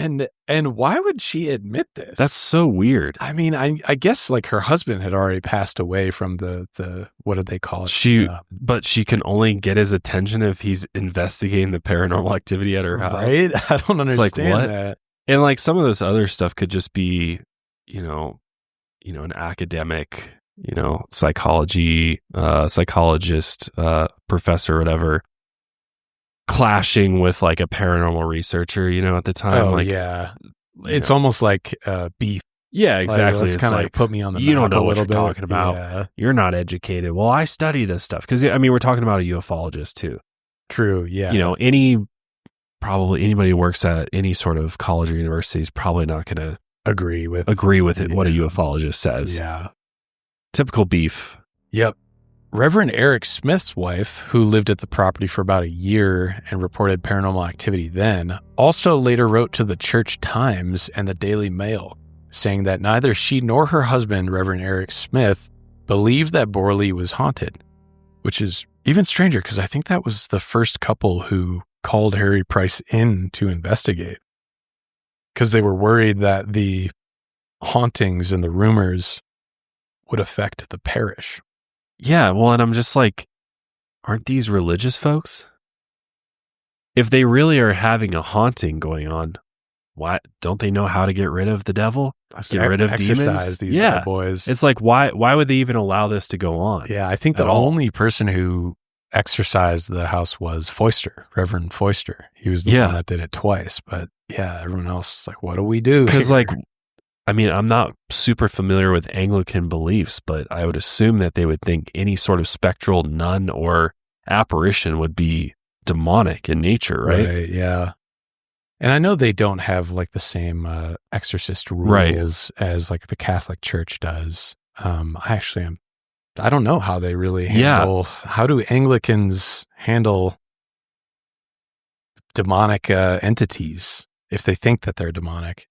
And why would she admit this? That's so weird. I mean, I guess like her husband had already passed away from the what did they call it? But she can only get his attention if he's investigating the paranormal activity at her house. Right? I don't understand what? that. And like some of this other stuff could just be, an academic, psychologist, professor, whatever, clashing with like a paranormal researcher, at the time. Oh, like, yeah. It's almost like beef. Yeah, exactly. It's kind of like put me on the you don't know what you're talking about. Yeah. You're not educated. Well, I study this stuff. Because, we're talking about a ufologist too. True, yeah. Probably anybody who works at any sort of college or university is probably not going to agree with it, what a ufologist says. Yeah. Typical beef. Yep. Reverend Eric Smith's wife, who lived at the property for about a year and reported paranormal activity then, also later wrote to the Church Times and the Daily Mail, saying that neither she nor her husband, Reverend Eric Smith, believed that Borley was haunted, which is even stranger because I think that was the first couple who called Harry Price in to investigate because they were worried that the hauntings and the rumors would affect the parish. Yeah, well, and I'm just like, aren't these religious folks? If they really are having a haunting going on, why don't they know how to get rid of the devil? Get rid of demons? These bad boys. It's like, why would they even allow this to go on? Yeah, I think the only person who exorcised the house was Foyster, Reverend Foyster. He was the one that did it twice, but yeah, everyone else was like, what do we do? Because I'm not super familiar with Anglican beliefs, but I would assume that they would think any sort of spectral nun or apparition would be demonic in nature, right? Yeah. And I know they don't have like the same exorcist rules as like the Catholic Church does. I don't know how they really handle, how do Anglicans handle demonic entities if they think that they're demonic?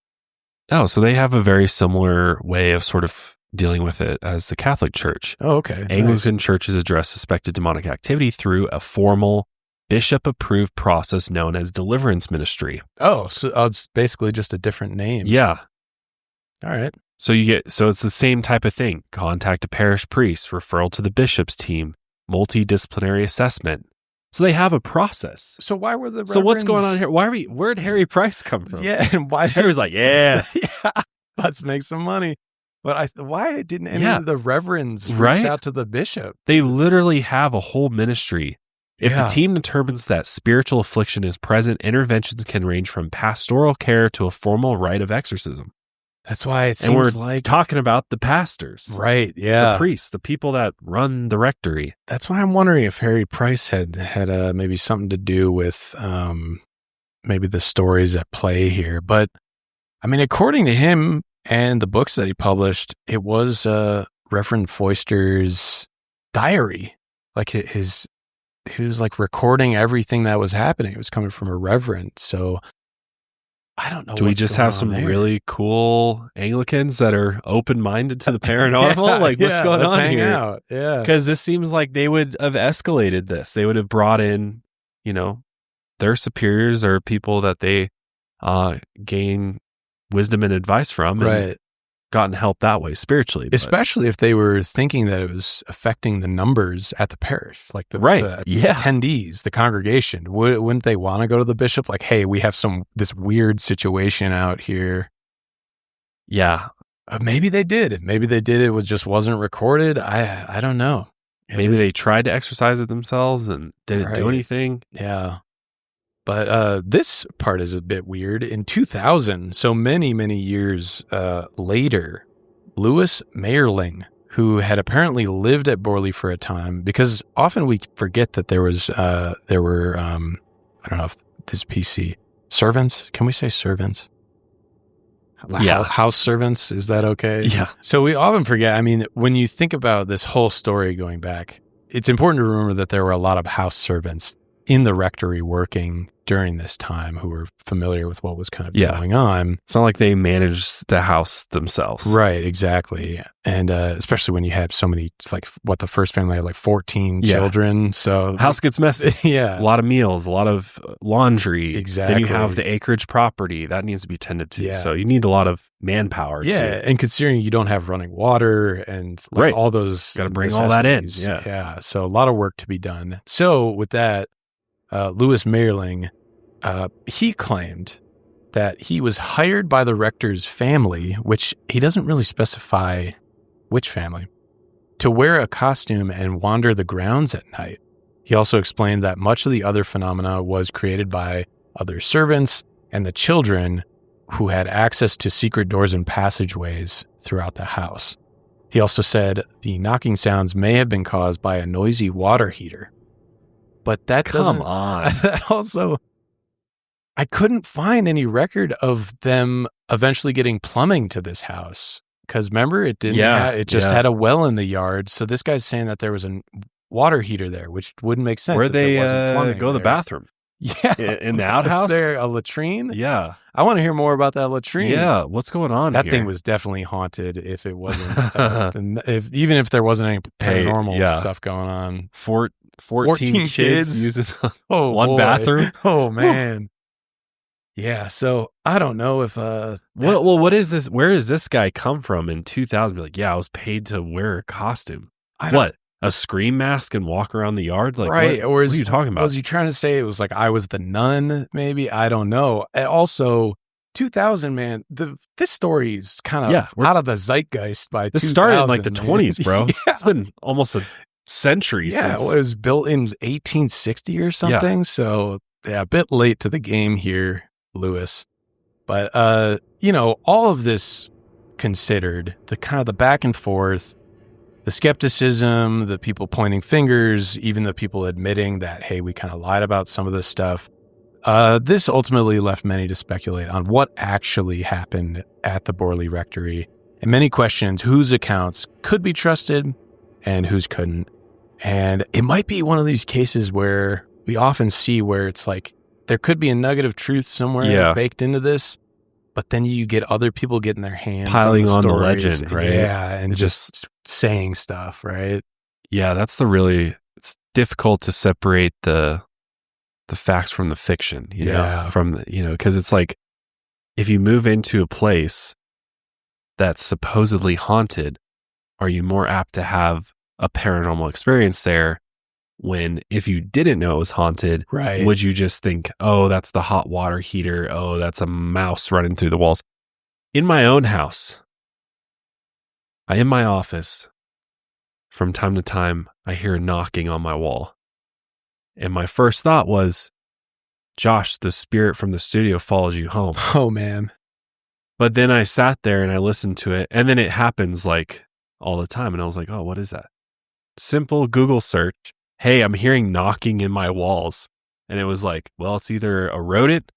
Oh, so they have a very similar way of sort of dealing with it as the Catholic Church. Oh, okay. Anglican churches address suspected demonic activity through a formal bishop-approved process known as deliverance ministry. Oh, so it's basically just a different name. Yeah. All right. So it's the same type of thing. Contact a parish priest, referral to the bishop's team, multidisciplinary assessment. So they have a process. So why were the So what's going on here? Where'd Harry Price come from? Yeah, and why Harry's like, yeah, let's make some money. But why didn't any of the reverends reach out to the bishop? They literally have a whole ministry. If the team determines that spiritual affliction is present, interventions can range from pastoral care to a formal rite of exorcism. That's why it seems like talking about the pastors. Right, yeah. The priests, the people that run the rectory. That's why I'm wondering if Harry Price had maybe something to do with maybe the stories at play here. But, I mean, according to him and the books that he published, it was Reverend Foyster's diary. Like he was like recording everything that was happening. It was coming from a reverend. So I don't know. Do we just have some really cool Anglicans that are open-minded to the paranormal? What's going on hang here? Out. Yeah. Because this seems like they would have escalated this. They would have brought in, their superiors or people that they gain wisdom and advice from and gotten help that way spiritually. Especially if they were thinking that it was affecting the numbers at the parish, like the attendees, the congregation. Wouldn't they want to go to the bishop? Like, hey, we have this weird situation out here. Yeah. Maybe they did. Maybe they did. It wasn't recorded. I don't know. Maybe they tried to exercise it themselves and didn't do anything. Yeah. But this part is a bit weird. In 2000, so many, many years later, Louis Mayerling, who had apparently lived at Borley for a time, because often we forget that there were, I don't know if this PC, servants? Can we say servants? Yeah. House servants, is that okay? Yeah. So we often forget, I mean, when you think about this whole story going back, it's important to remember that there were a lot of house servants in the rectory working during this time who were familiar with what was kind of going on. It's not like they managed the house themselves. Right, exactly. And especially when you have so many, it's like what the first family had like 14 children. So house gets messy. Yeah. A lot of meals, a lot of laundry. Exactly. Then you have the acreage property that needs to be tended to. Yeah. So you need a lot of manpower. Yeah. And considering you don't have running water and like all those. Got to bring all that in. Yeah. Yeah. So a lot of work to be done. So with that, Louis Mayerling, he claimed that he was hired by the rector's family, which he doesn't really specify which family, to wear a costume and wander the grounds at night. He also explained that much of the other phenomena was created by other servants and the children who had access to secret doors and passageways throughout the house. He also said the knocking sounds may have been caused by a noisy water heater. But that Come on. That also, I couldn't find any record of them eventually getting plumbing to this house. Because remember, it didn't. It just had a well in the yard. So this guy's saying that there was a water heater there, which wouldn't make sense. Where they go to the bathroom? Yeah, in the outhouse. Is there a latrine? Yeah, I want to hear more about that latrine. Yeah, what's going on? That here? thing was definitely haunted. If it wasn't, even if there wasn't any paranormal stuff going on. 14 kids using one boy. bathroom. Oh man. Yeah, so I don't know if what is this? Where does this guy come from in 2000? Be like, I was paid to wear a costume. What? A scream mask and walk around the yard? Like, right? Or what are you talking about? Was he trying to say it was like I was the nun? Maybe, I don't know. And also, 2000, man, this story is kind of out of the zeitgeist by 2000. This started in like the 20s, bro. Yeah. It's been almost a century since. It was built in 1860 or something. So a bit late to the game here, Lewis. But all of this considered, the kind of the back and forth, the skepticism, the people pointing fingers, even the people admitting that, hey, we kind of lied about some of this stuff. This ultimately left many to speculate on what actually happened at the Borley Rectory, and many questions whose accounts could be trusted and whose couldn't. And it might be one of these cases where we often see where it's like there could be a nugget of truth somewhere baked into this, but then you get other people getting their hands piling on the stories, legend, right? Yeah, and just saying stuff, right? Yeah, that's it's difficult to separate the facts from the fiction, you know, because it's like if you move into a place that's supposedly haunted, are you more apt to have a paranormal experience there when if you didn't know it was haunted, right? Would you just think, oh, that's the hot water heater, oh, that's a mouse running through the walls? In my own house, in my office, from time to time, I hear knocking on my wall. And my first thought was, Josh, the spirit from the studio follows you home. Oh, man. But then I sat there and I listened to it, and then it happens like all the time. And I was like, oh, what is that? Simple Google search. Hey, I'm hearing knocking in my walls. And it was like, well, it's either a rodent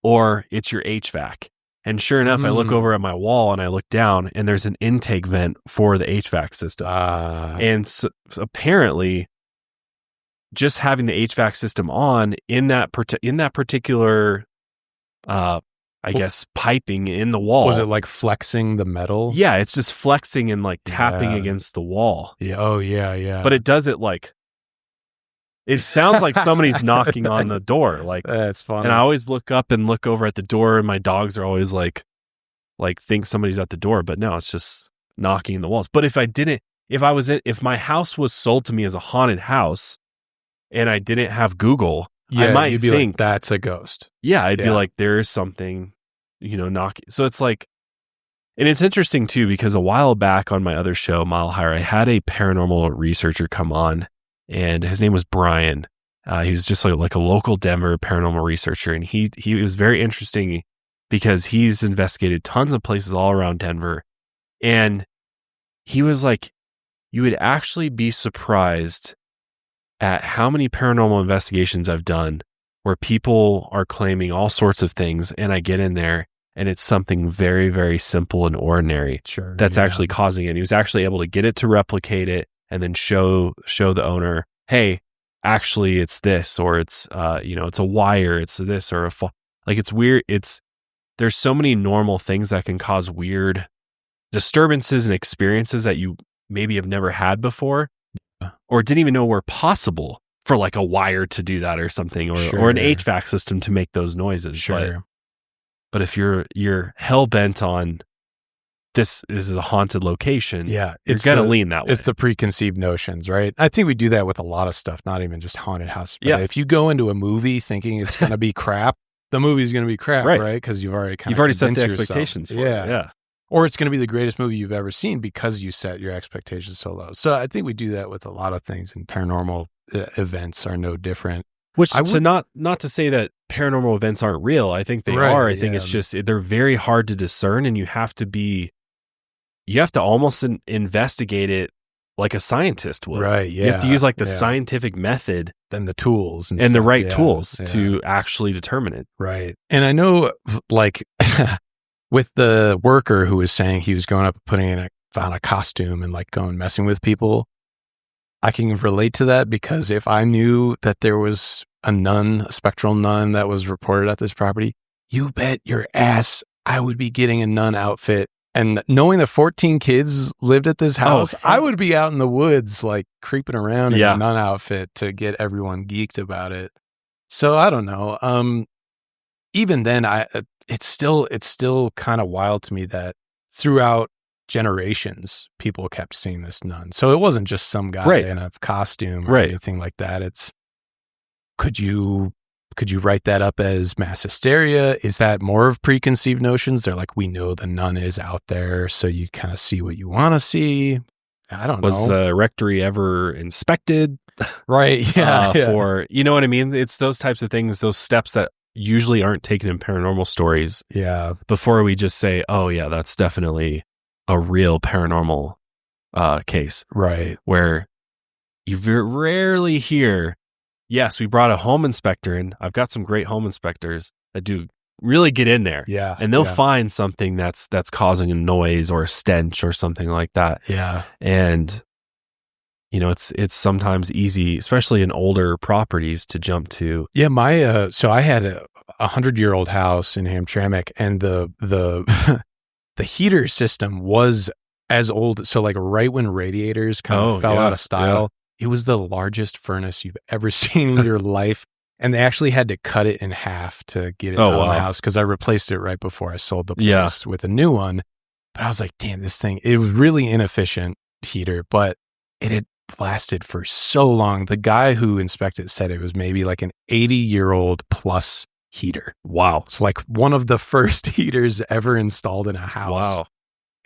or it's your HVAC. And sure enough, I look over at my wall and I look down and there's an intake vent for the HVAC system. And so apparently just having the HVAC system on in that particular, I guess, piping in the wall. Was it like flexing the metal? Yeah, it's just flexing and like tapping against the wall. Yeah. Oh, yeah. But it does it like, it sounds like somebody's knocking on the door. Like, that's funny. And I always look up and look over at the door, and my dogs are always like think somebody's at the door, but no, it's just knocking in the walls. But if my house was sold to me as a haunted house and I didn't have Google, I might you'd be think like, that's a ghost. Yeah, I'd be like, there is something, knocking. So it's like, and it's interesting too, because a while back on my other show, Mile Higher, I had a paranormal researcher come on. And his name was Brian. He was just like a local Denver paranormal researcher, and he was very interesting because he's investigated tons of places all around Denver, and he was like, you would actually be surprised at how many paranormal investigations I've done where people are claiming all sorts of things, and I get in there and it's something very, very simple and ordinary that's actually causing it. And he was actually able to get it to replicate it and then show the owner, hey, actually it's this, or it's it's a wire, it's this, or like it's weird. There's so many normal things that can cause weird disturbances and experiences that you maybe have never had before or didn't even know were possible for like a wire to do that or something, or an HVAC system to make those noises. But if you're hell bent on this is a haunted location, you're going to lean that way. It's the preconceived notions, right? I think we do that with a lot of stuff, not even just haunted houses. But if you go into a movie thinking it's going to be crap, the movie's going to be crap, right? Because you've already set the expectations for it. Yeah. Or it's going to be the greatest movie you've ever seen because you set your expectations so low. So I think we do that with a lot of things, and paranormal events are no different. Not to say that paranormal events aren't real. I think they are. I think it's just they're very hard to discern, and you have to almost investigate it like a scientist would. Right. Yeah. You have to use like the scientific method and the tools and the right tools to actually determine it. Right. And I know, like, with the worker who was saying he was going up and putting on a costume and like going messing with people, I can relate to that because if I knew that there was a spectral nun that was reported at this property, you bet your ass I would be getting a nun outfit. And knowing that 14 kids lived at this house, I would be out in the woods, like creeping around in a nun outfit to get everyone geeked about it. So I don't know. Even then, it's still kind of wild to me that throughout generations, people kept seeing this nun. So it wasn't just some guy in a costume or anything like that. It's could you write that up as mass hysteria? Is that more of preconceived notions? They're like, we know the nun is out there, so you kind of see what you want to see. I don't know. Was the rectory ever inspected? Right. Yeah. For, you know what I mean? It's those types of things, those steps that usually aren't taken in paranormal stories. Yeah. Before we just say, oh yeah, that's definitely a real paranormal case. Right. Where you rarely hear, yes, we brought a home inspector in. I've got some great home inspectors that do really get in there. Yeah. And they'll find something that's causing a noise or a stench or something like that. Yeah. And, it's sometimes easy, especially in older properties, to jump to. Yeah. So I had a 100-year-old house in Hamtramck, and the heater system was as old. So like right when radiators kind of fell out of style, it was the largest furnace you've ever seen in your life. And they actually had to cut it in half to get it out of my house because I replaced it right before I sold the place with a new one. But I was like, damn, this thing, it was really inefficient heater, but it had lasted for so long. The guy who inspected it said it was maybe like an 80-year-old plus heater. Wow. It's like one of the first heaters ever installed in a house. Wow.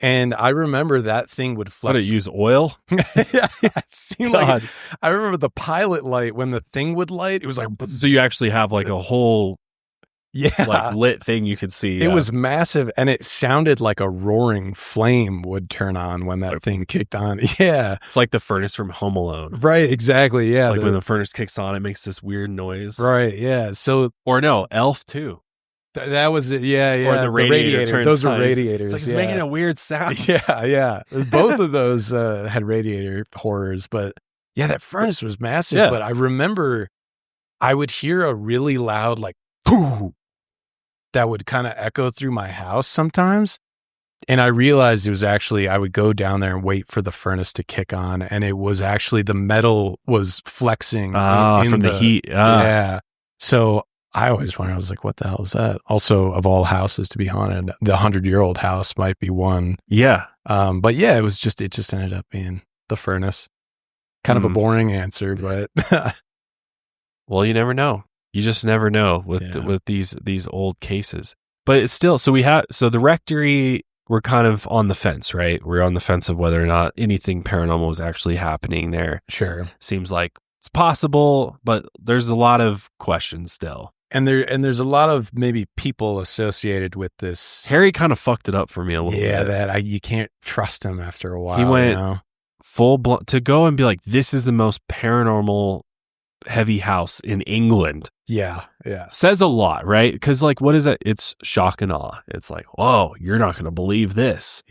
And I remember that thing would flex. What, it use oil? It seemed like I remember the pilot light when the thing would light. It was like, so you actually have like a whole like lit thing you could see. It was massive, and it sounded like a roaring flame would turn on when that thing kicked on. Yeah. It's like the furnace from Home Alone. Right, exactly. Yeah. Like when the furnace kicks on, it makes this weird noise. Right, yeah. So, or no, Elf too. That was it. Yeah, yeah. Or the radiator. Those were radiators. It's like it's making a weird sound. Yeah. Both of those had radiator horrors, but yeah, that furnace was massive. Yeah. But I remember I would hear a really loud like pooh that would kind of echo through my house sometimes. And I realized it was actually, I would go down there and wait for the furnace to kick on. And it was actually the metal was flexing from the heat. Yeah. So I always wondered, I was like, what the hell is that? Also, of all houses to be haunted, the 100-year-old house might be one. Yeah. But yeah, it just ended up being the furnace. Kind of a boring answer, but. Well, you never know. You just never know with these old cases. But it's still, so the rectory, we're kind of on the fence, right? We're on the fence of whether or not anything paranormal is actually happening there. Sure. Seems like It's possible, but there's a lot of questions still. And there's a lot of maybe people associated with this. Harry kind of fucked it up for me a little bit. Yeah, that you can't trust him after a while. He went full blown to go and be like, this is the most paranormal heavy house in England. Yeah. Says a lot, right? Because like, what is it? It's shock and awe. It's like, whoa, you're not going to believe this.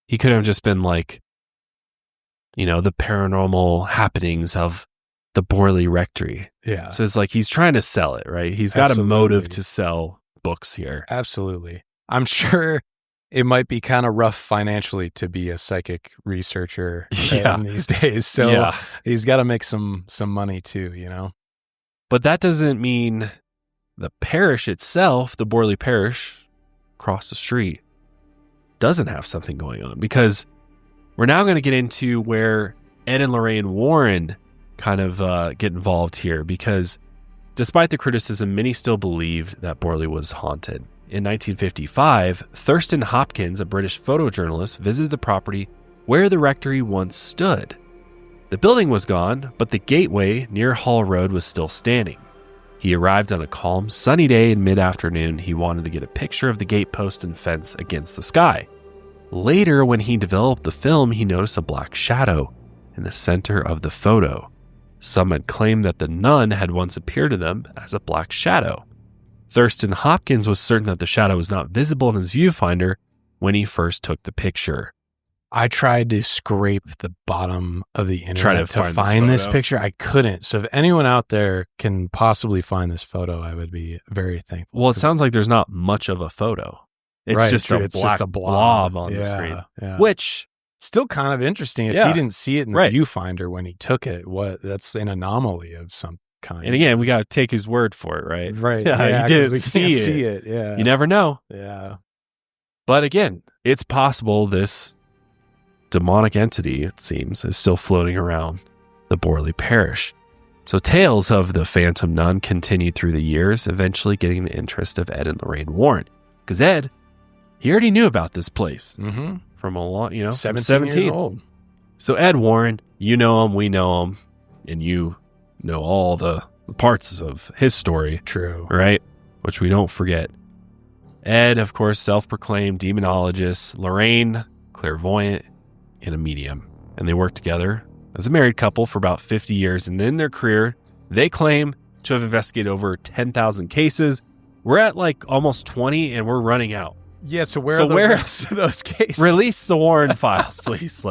He could have just been like, the paranormal happenings of the Borley Rectory. Yeah. So it's like he's trying to sell it, right? He's got a motive to sell books here. Absolutely. I'm sure it might be kind of rough financially to be a psychic researcher in these days. So he's got to make some money too, But that doesn't mean the parish itself, the Borley Parish across the street, doesn't have something going on, because we're now going to get into where Ed and Lorraine Warren kind of get involved here, because despite the criticism, many still believed that Borley was haunted. In 1955, Thurston Hopkins, a British photojournalist, visited the property where the rectory once stood. The building was gone, but the gateway near Hall Road was still standing. He arrived on a calm, sunny day in mid-afternoon. He wanted to get a picture of the gatepost and fence against the sky. Later, when he developed the film, he noticed a black shadow in the center of the photo. Some had claimed that the nun had once appeared to them as a black shadow. Thurston Hopkins was certain that the shadow was not visible in his viewfinder when he first took the picture. I tried to scrape the bottom of the internet to find this picture. I couldn't. So if anyone out there can possibly find this photo, I would be very thankful. Well, it sounds like there's not much of a photo. It's just a blob on the screen. Yeah. Which... still kind of interesting. If he didn't see it in the viewfinder when he took it, that's an anomaly of some kind. And again, we got to take his word for it, right? Right. Yeah, he didn't see it. Yeah. You never know. Yeah. But again, it's possible this demonic entity, it seems, is still floating around the Borley Parish. So tales of the Phantom Nun continued through the years, eventually getting the interest of Ed and Lorraine Warren. Because Ed, he already knew about this place. Mm-hmm. From a long, 17 years old. So Ed Warren, you know him, we know him, and you know all the parts of his story. True. Right? Which we don't forget. Ed, of course, self-proclaimed demonologist. Lorraine, clairvoyant and a medium. And they worked together as a married couple for about 50 years. And in their career, they claim to have investigated over 10,000 cases. We're at like almost 20 and we're running out. Yeah, so where are the rest of those cases? Release the Warren files, please.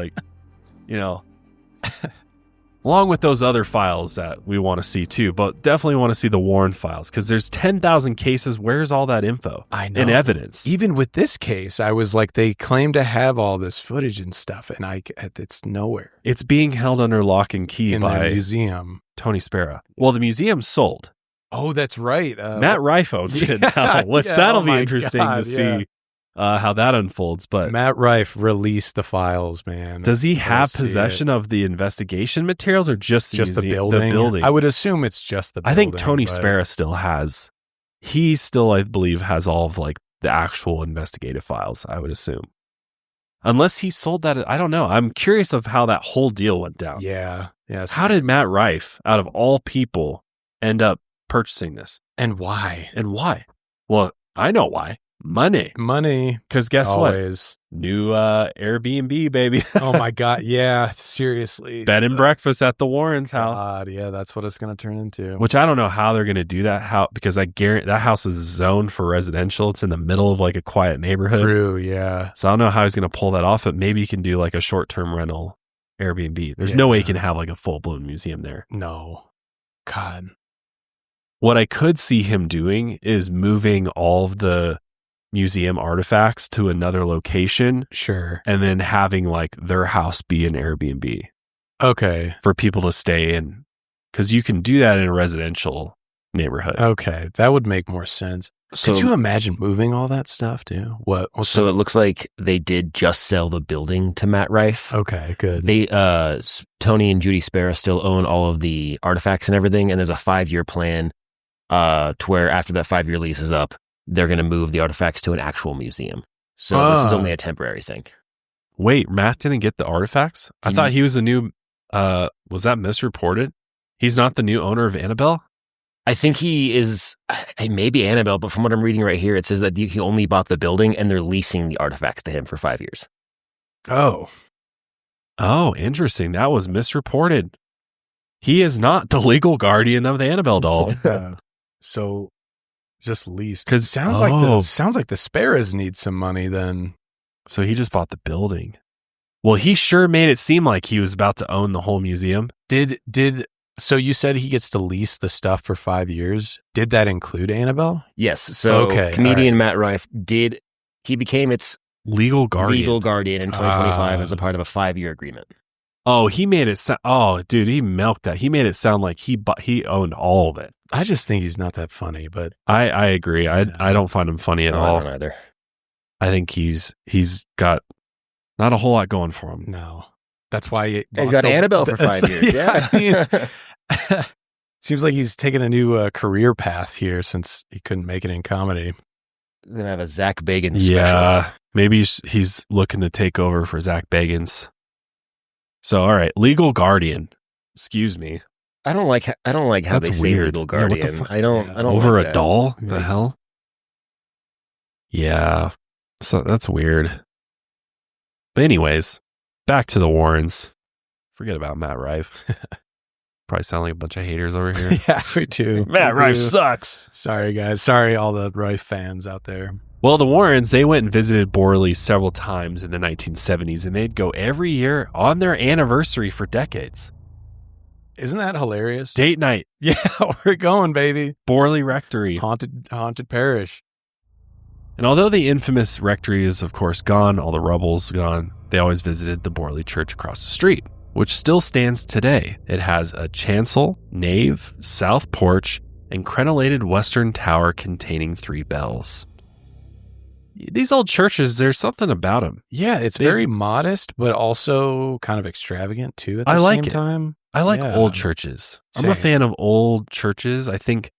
Along with those other files that we want to see too, but definitely want to see the Warren files, because there's 10,000 cases. Where's all that info? I know. And evidence. Even with this case, I was like, they claim to have all this footage and stuff, and it's nowhere. It's being held under lock and key by the museum. Tony Spera. Well, the museum's sold. Oh, that's right. Matt Rife owns it now, which that'll be interesting to see. How that unfolds, but Matt Rife released the files, man. Does he have possession of the investigation materials, or just the building? I would assume it's just the building. I think Tony Spera still has. He still, I believe, has all of like the actual investigative files. I would assume, unless he sold that. I don't know. I'm curious of how that whole deal went down. Yeah. Yes. How did Matt Rife, out of all people, end up purchasing this? And why? Well, I know why. Money. Because guess Always. what? New Airbnb, baby. Oh my God. Yeah. Seriously. Bed and breakfast at the Warrens' house. God, yeah, that's what it's going to turn into. Which I don't know how they're going to do that. Because I guarantee that house is zoned for residential. It's in the middle of like a quiet neighborhood. True. Yeah. So I don't know how he's going to pull that off. But maybe you can do like a short-term rental Airbnb. There's no way you can have like a full-blown museum there. No. God. What I could see him doing is moving all of the museum artifacts to another location. Sure. And then having like their house be an Airbnb. Okay. For people to stay in. Because you can do that in a residential neighborhood. Okay. That would make more sense. So, could you imagine moving all that stuff too? So it looks like they did just sell the building to Matt Rife. Okay, good. They, Tony and Judy Spera still own all of the artifacts and everything. And there's a 5-year plan to where after that 5-year lease is up, they're going to move the artifacts to an actual museum. So this is only a temporary thing. Wait, Matt didn't get the artifacts? I thought he was the new, was that misreported? He's not the new owner of Annabelle? I think he is, maybe Annabelle, but from what I'm reading right here, it says that he only bought the building and they're leasing the artifacts to him for 5 years. Oh, interesting. That was misreported. He is not the legal guardian of the Annabelle doll. So just leased. Because sounds like the Sparrows need some money then. So he just bought the building. Well, he sure made it seem like he was about to own the whole museum. So you said he gets to lease the stuff for 5 years. Did that include Annabelle? Yes. So comedian Matt Rife he became its legal guardian in 2025 as a part of a 5-year agreement. Oh, he made it sound, dude, he milked that. He made it sound like he owned all of it. I just think he's not that funny, but I agree. I don't find him funny at all. I don't either. I think he's got not a whole lot going for him. No. That's why he's got Annabelle for 5 years. Yeah. I mean, seems like he's taken a new career path here since he couldn't make it in comedy. He's going to have a Zach Bagans special. Yeah. Maybe he's looking to take over for Zach Bagans. So, all right, legal guardian. Excuse me. I don't like how That's they say weird. legal guardian. Yeah, I don't over like a that. doll? The hell? Yeah. So that's weird. But anyways, back to the Warrens. Forget about Matt Rife. Probably sound like a bunch of haters over here. Yeah, we do. Matt Rife sucks. Sorry, guys. Sorry, all the Rife fans out there. Well, the Warrens, they went and visited Borley several times in the 1970s, and they'd go every year on their anniversary for decades. Isn't that hilarious? Date night. Yeah, we're going, baby. Borley Rectory. Haunted parish. And although the infamous rectory is, of course, gone, all the rubble's gone, they always visited the Borley Church across the street, which still stands today. It has a chancel, nave, south porch, and crenellated western tower containing 3 bells. These old churches, there's something about them. Yeah, it's very modest, but also kind of extravagant, too, at the same time. I like old churches. Same. I'm a fan of old churches. I think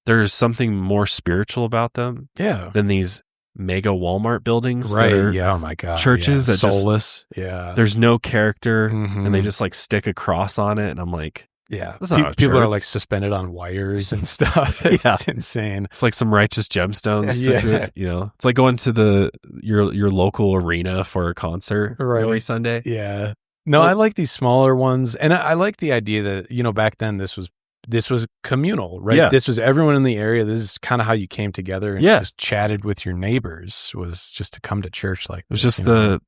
there's something more spiritual about them than these mega Walmart buildings. Right, yeah, oh my God. Churches that soulless. There's no character, and they just like stick a cross on it, and I'm like, yeah, that's not people are like suspended on wires and stuff. It's insane. It's like some righteous gemstones. You know, it's like going to your local arena for a concert every Sunday. Yeah. No, I like these smaller ones, and I like the idea that, back then this was communal, right? Yeah. This was everyone in the area. This is kind of how you came together and just chatted with your neighbors, was just to come to church like this. It was just the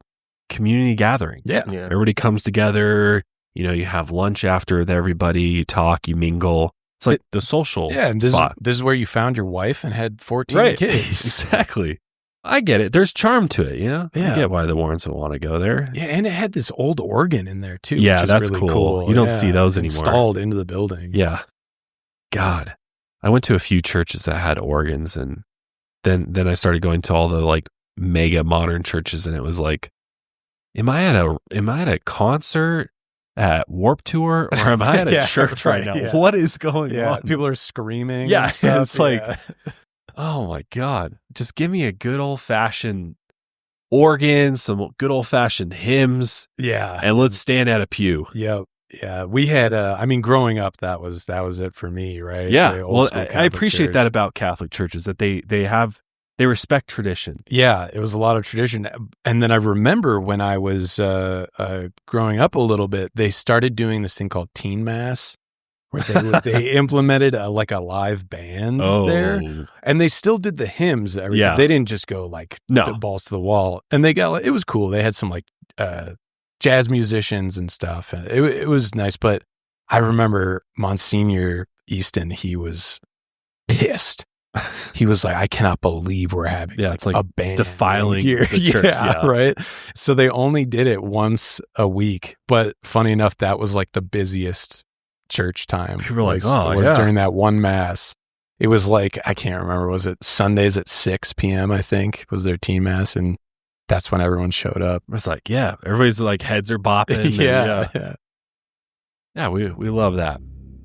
community gathering. Yeah. Everybody comes together. You have lunch after with everybody, you talk, you mingle. It's like the social spot. This is where you found your wife and had 14 kids. Exactly. I get it. There's charm to it, Yeah. I get why the Warrens would want to go there. Yeah, and it had this old organ in there, too. Yeah, which is that's really cool. You don't see those anymore. Installed into the building. Yeah. God. I went to a few churches that had organs, and then I started going to all the like mega modern churches, and it was like, am I at a concert at Warped Tour, or am I at a church right now? Yeah. What is going on? People are screaming. Yeah, and stuff. it's like, oh my God, just give me a good old fashioned organ, some good old fashioned hymns, and let's stand at a pew. Yeah, we had. Growing up, that was it for me, right? Yeah, well, I appreciate that about Catholic churches, that they respect tradition. Yeah, it was a lot of tradition. And then I remember when I was growing up a little bit, they started doing this thing called Teen Mass, where they implemented a live band there. And they still did the hymns. They didn't just go the balls to the wall. And it was cool. They had some jazz musicians and stuff. And it was nice. But I remember Monsignor Easton, he was pissed. He was like, I cannot believe we're having it's like a band defiling here. The church. Yeah, right. So they only did it once a week. But funny enough, that was like the busiest church time. People were like, during that one mass. It was like, I can't remember, was it Sundays at 6 p.m. I think was their teen mass, and that's when everyone showed up. It was like, everybody's like heads are bopping. Yeah, we love that.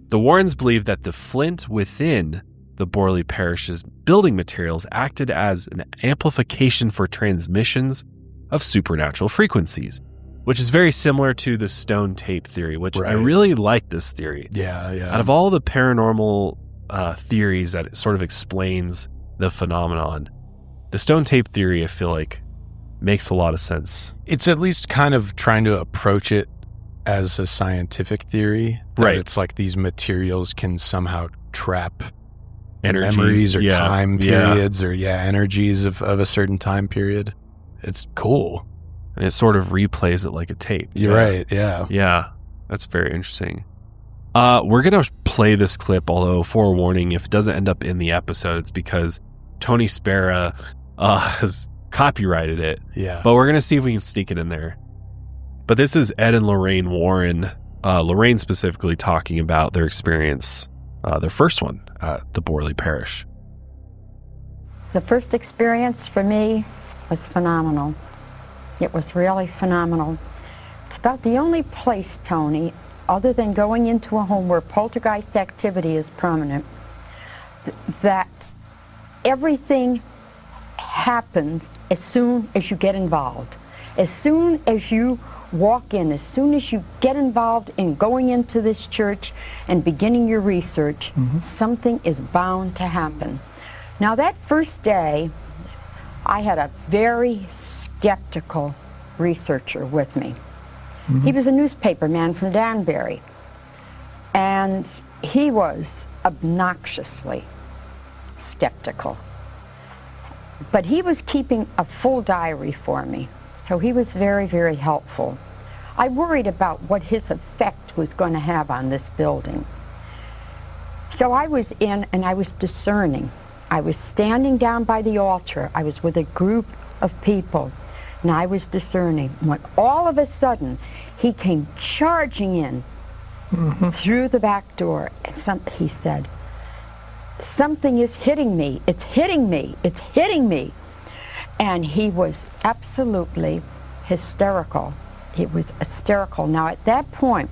The Warrens believe that the flint within the Borley Parish's building materials acted as an amplification for transmissions of supernatural frequencies, which is very similar to the stone tape theory, which I Right. really like this theory. Yeah, yeah. Out of all the paranormal theories that it sort of explains the phenomenon, the stone tape theory, I feel like, makes a lot of sense. It's at least kind of trying to approach it as a scientific theory. That Right. It's like these materials can somehow trap Energies, memories or yeah, time yeah. periods or energies of a certain time period. It's cool. And it sort of replays it like a tape. You're right. Yeah. Yeah, that's very interesting. We're going to play this clip, although forewarning, if it doesn't end up in the episode, it's because Tony Spera has copyrighted it. Yeah. But we're going to see if we can sneak it in there. But this is Ed and Lorraine Warren, Lorraine specifically talking about their experience, their first one at the Borley Parish. The first experience for me was phenomenal. It was really phenomenal. It's about the only place, Tony, other than going into a home where poltergeist activity is prominent, that everything happens as soon as you get involved. As soon as you walk in, as soon as you get involved in going into this church and beginning your research, something is bound to happen. Now that first day, I had a very skeptical researcher with me. He was a newspaper man from Danbury, and he was obnoxiously skeptical. But he was keeping a full diary for me, so he was very, very helpful. I worried about what his effect was going to have on this building. So I was in and I was discerning. I was standing down by the altar. I was with a group of people, and I was discerning. When all of a sudden, he came charging in through the back door, and he said, "Something is hitting me. It's hitting me. It's hitting me." And he was absolutely hysterical. It was hysterical. Now, at that point,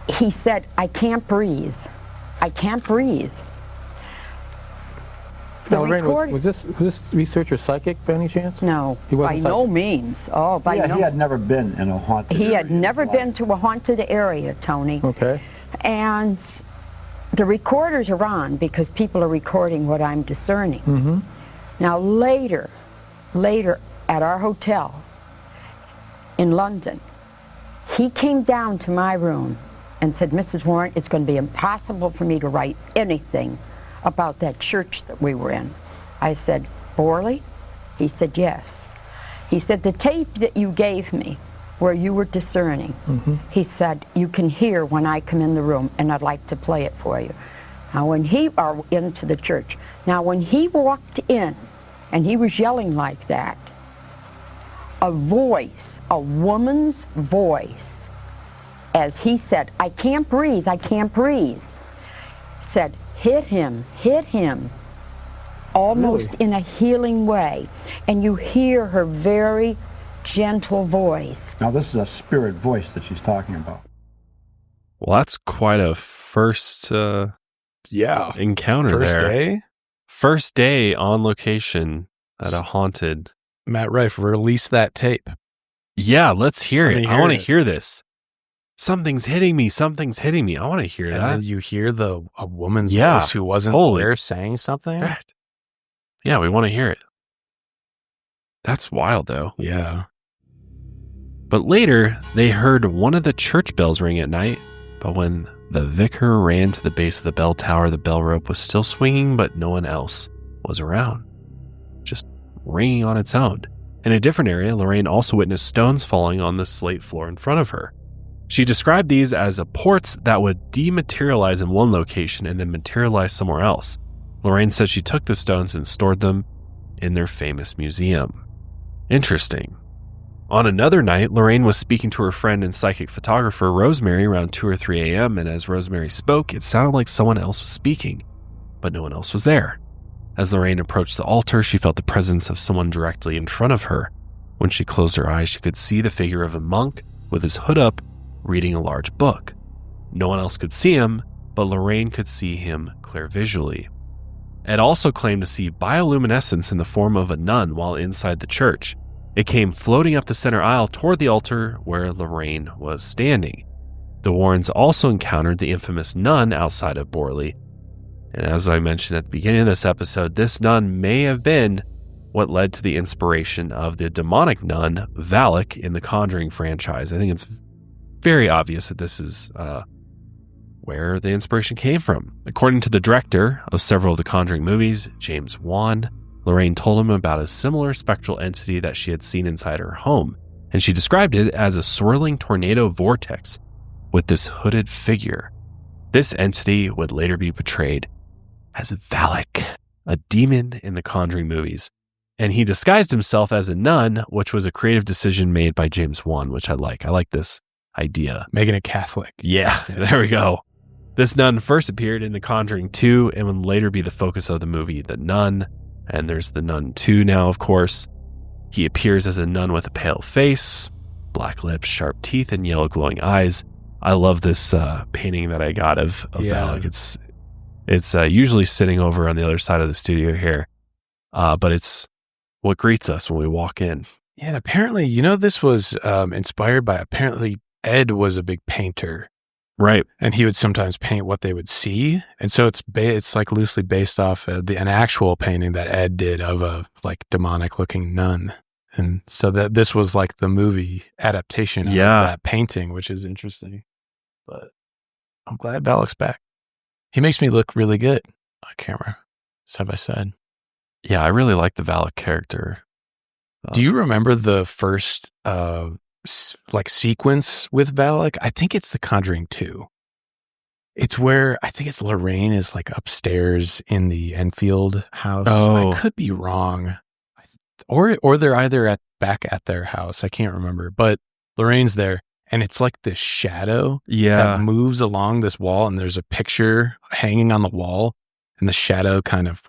he said, "I can't breathe. I can't breathe." Now, Lorraine, was this researcher psychic by any chance? No, He wasn't by no psychic? means. Oh, by no. He had never been in a haunted He area had in never his life. been to a haunted area, Tony. Okay. And the recorders are on because people are recording what I'm discerning. Now later at our hotel in London, he came down to my room and said, "Mrs. Warren, it's going to be impossible for me to write anything about that church that we were in." I said, "Borley?" He said, "Yes." He said, "The tape that you gave me where you were discerning," he said, "you can hear when I come in the room, and I'd like to play it for you." Now when he, or into the church, now when he walked in and he was yelling like that, a voice, a woman's voice, as he said, "I can't breathe, I can't breathe," said, hit him, almost Really? in a healing way. And you hear her very gentle voice. Now, this is a spirit voice that she's talking about. Well, that's quite a first Yeah. encounter First there. day? First day on location at a haunted. Matt Rife, release that tape. Yeah, let's hear Let it. me I hear want to it. hear this. Something's hitting me. Something's hitting me. I want to hear And that. then you hear a woman's Yeah. voice who wasn't Holy there saying something. Right. Yeah, we want to hear it. That's wild, though. Yeah. But later, they heard one of the church bells ring at night. But when the vicar ran to the base of the bell tower, the bell rope was still swinging, but no one else was around. Just ringing on its own. In a different area, Lorraine also witnessed stones falling on the slate floor in front of her. She described these as apports that would dematerialize in one location and then materialize somewhere else. Lorraine said she took the stones and stored them in their famous museum. Interesting. On another night, Lorraine was speaking to her friend and psychic photographer Rosemary around 2 or 3 a.m., and as Rosemary spoke, it sounded like someone else was speaking, but no one else was there. As Lorraine approached the altar, she felt the presence of someone directly in front of her. When she closed her eyes, she could see the figure of a monk with his hood up, reading a large book. No one else could see him, but Lorraine could see him clairvisually. Ed also claimed to see bioluminescence in the form of a nun while inside the church. It came floating up the center aisle toward the altar where Lorraine was standing. The Warrens also encountered the infamous nun outside of Borley. And as I mentioned at the beginning of this episode, this nun may have been what led to the inspiration of the demonic nun, Valak, in the Conjuring franchise. I think it's very obvious that this is where the inspiration came from. According to the director of several of the Conjuring movies, James Wan, Lorraine told him about a similar spectral entity that she had seen inside her home, and she described it as a swirling tornado vortex with this hooded figure. This entity would later be portrayed as Valak, a demon in the Conjuring movies. And he disguised himself as a nun, which was a creative decision made by James Wan, which I like. I like this idea. Making it Catholic. Yeah, there we go. This nun first appeared in The Conjuring 2 and would later be the focus of the movie The Nun. And there's The Nun 2 now, of course. He appears as a nun with a pale face, black lips, sharp teeth, and yellow glowing eyes. I love this painting that I got of Valak. It's usually sitting over on the other side of the studio here, but it's what greets us when we walk in. Yeah, and apparently, this was inspired by, apparently Ed was a big painter. Right. And he would sometimes paint what they would see. And so it's like loosely based off an actual painting that Ed did of a like demonic looking nun. And so that this was like the movie adaptation of that painting, which is interesting. But I'm glad Valak's back. He makes me look really good on camera, side by side. Yeah, I really like the Valak character. Do you remember the first sequence with Valak? I think it's The Conjuring 2. It's where I think it's Lorraine is like upstairs in the Enfield house. Oh. I could be wrong. Or they're either back at their house. I can't remember. But Lorraine's there, and it's like this shadow that moves along this wall, and there's a picture hanging on the wall, and the shadow kind of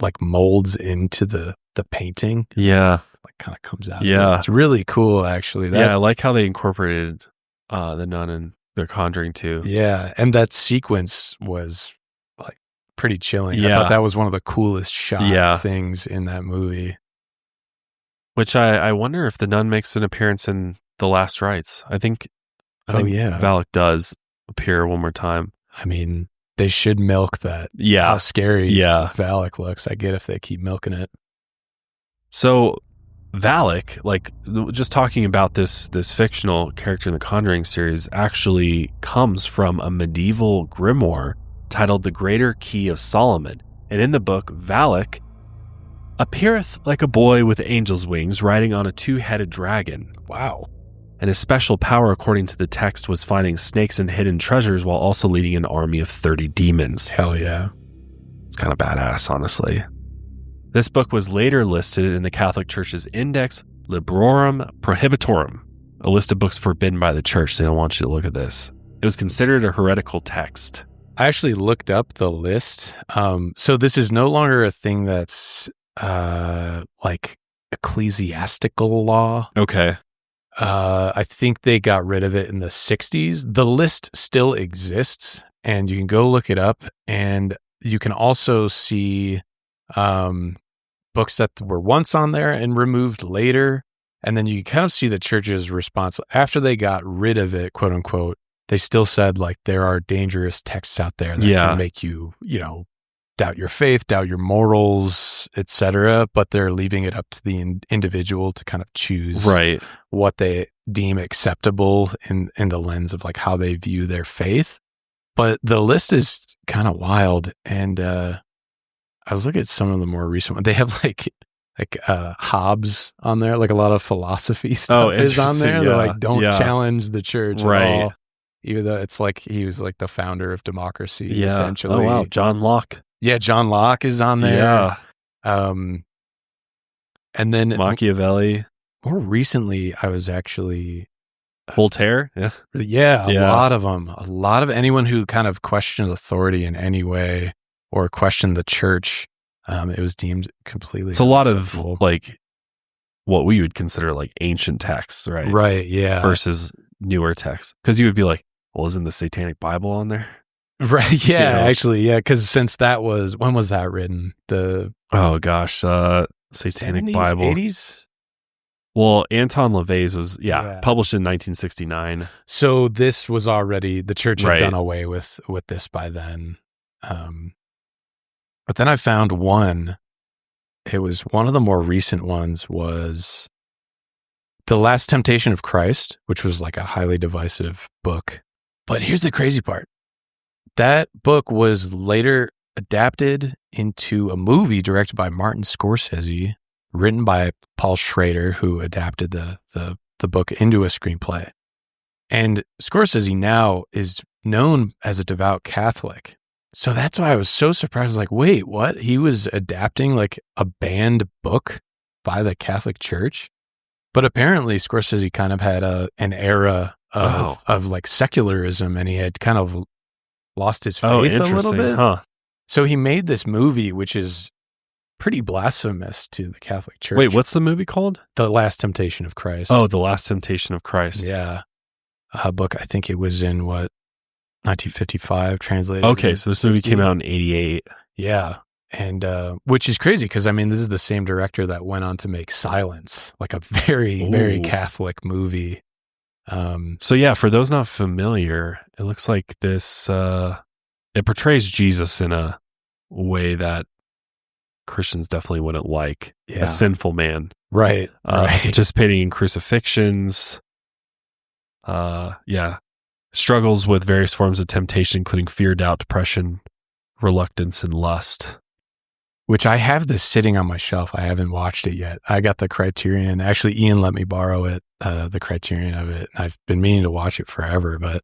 like molds into the painting. Yeah. Like kind of comes out. Yeah. It's really cool, actually. I like how they incorporated the nun in The Conjuring 2. Yeah. And that sequence was like pretty chilling. Yeah. I thought that was one of the coolest shot things in that movie. Which I wonder if the nun makes an appearance in The Last Rites. I think Valak does appear one more time. I mean, they should milk that. Yeah. How scary Valak looks. I get if they keep milking it. So Valak, like just talking about this fictional character in the Conjuring series, actually comes from a medieval grimoire titled The Greater Key of Solomon. And in the book, Valak appeareth like a boy with angel's wings riding on a two-headed dragon. Wow. And his special power, according to the text, was finding snakes and hidden treasures while also leading an army of 30 demons. Hell yeah. It's kind of badass, honestly. This book was later listed in the Catholic Church's Index Librorum Prohibitorum, a list of books forbidden by the church. They don't want you to look at this. It was considered a heretical text. I actually looked up the list. So this is no longer a thing that's like ecclesiastical law. Okay. I think they got rid of it in the 60s. The list still exists, and you can go look it up, and you can also see books that were once on there and removed later. And then you kind of see the church's response after they got rid of it, quote unquote. They still said like there are dangerous texts out there that can make you, doubt your faith, doubt your morals, etc. But they're leaving it up to the individual to kind of choose what they deem acceptable in the lens of like how they view their faith. But the list is kind of wild, and I was looking at some of the more recent ones. They have like Hobbes on there, like a lot of philosophy stuff is on there. They're like, don't challenge the church at all. Even though it's like he was like the founder of democracy, essentially. Oh, wow. John Locke. Yeah, John Locke is on there. Yeah. And then Machiavelli. More recently, I was actually... Voltaire? Yeah, a lot of them. A lot of anyone who kind of questioned authority in any way or questioned the church, it was deemed completely It's a lot of like what we would consider like ancient texts, right? Right, yeah. Versus newer texts. Because you would be like, well, isn't the Satanic Bible on there? Right, yeah, actually, yeah. Because since that was, when was that written? Oh gosh, Satanic 70s, Bible. 80s? Well, Anton LaVey's was, Yeah. published in 1969. So this was already, the church had Right. done away with this by then. But then I found one. It was one of the more recent ones was The Last Temptation of Christ, which was like a highly divisive book. But here's the crazy part. That book was later adapted into a movie directed by Martin Scorsese, written by Paul Schrader, who adapted the book into a screenplay. And Scorsese now is known as a devout Catholic. So that's why I was so surprised. I was like, wait, what? He was adapting like a banned book by the Catholic Church? But apparently Scorsese kind of had an era of like secularism, and he had kind of lost his faith a little interesting. bit. Huh. So he made this movie, which is pretty blasphemous to the Catholic Church. Wait, what's the movie called? The Last Temptation of Christ. Oh, The Last Temptation of Christ. Yeah. A book, I think it was in 1955, translated. Okay, in so this movie 60. came out in 88. Yeah. And which is crazy because, I mean, this is the same director that went on to make Silence, like a very, very Ooh. Catholic movie. So yeah, for those not familiar, it looks like this, it portrays Jesus in a way that Christians definitely wouldn't like. Yeah. A sinful man. Right. Right. Participating in crucifixions. Struggles with various forms of temptation, including fear, doubt, depression, reluctance, and lust. Which I have this sitting on my shelf. I haven't watched it yet. I got the Criterion. Actually, Ian let me borrow it, the Criterion of it. I've been meaning to watch it forever. But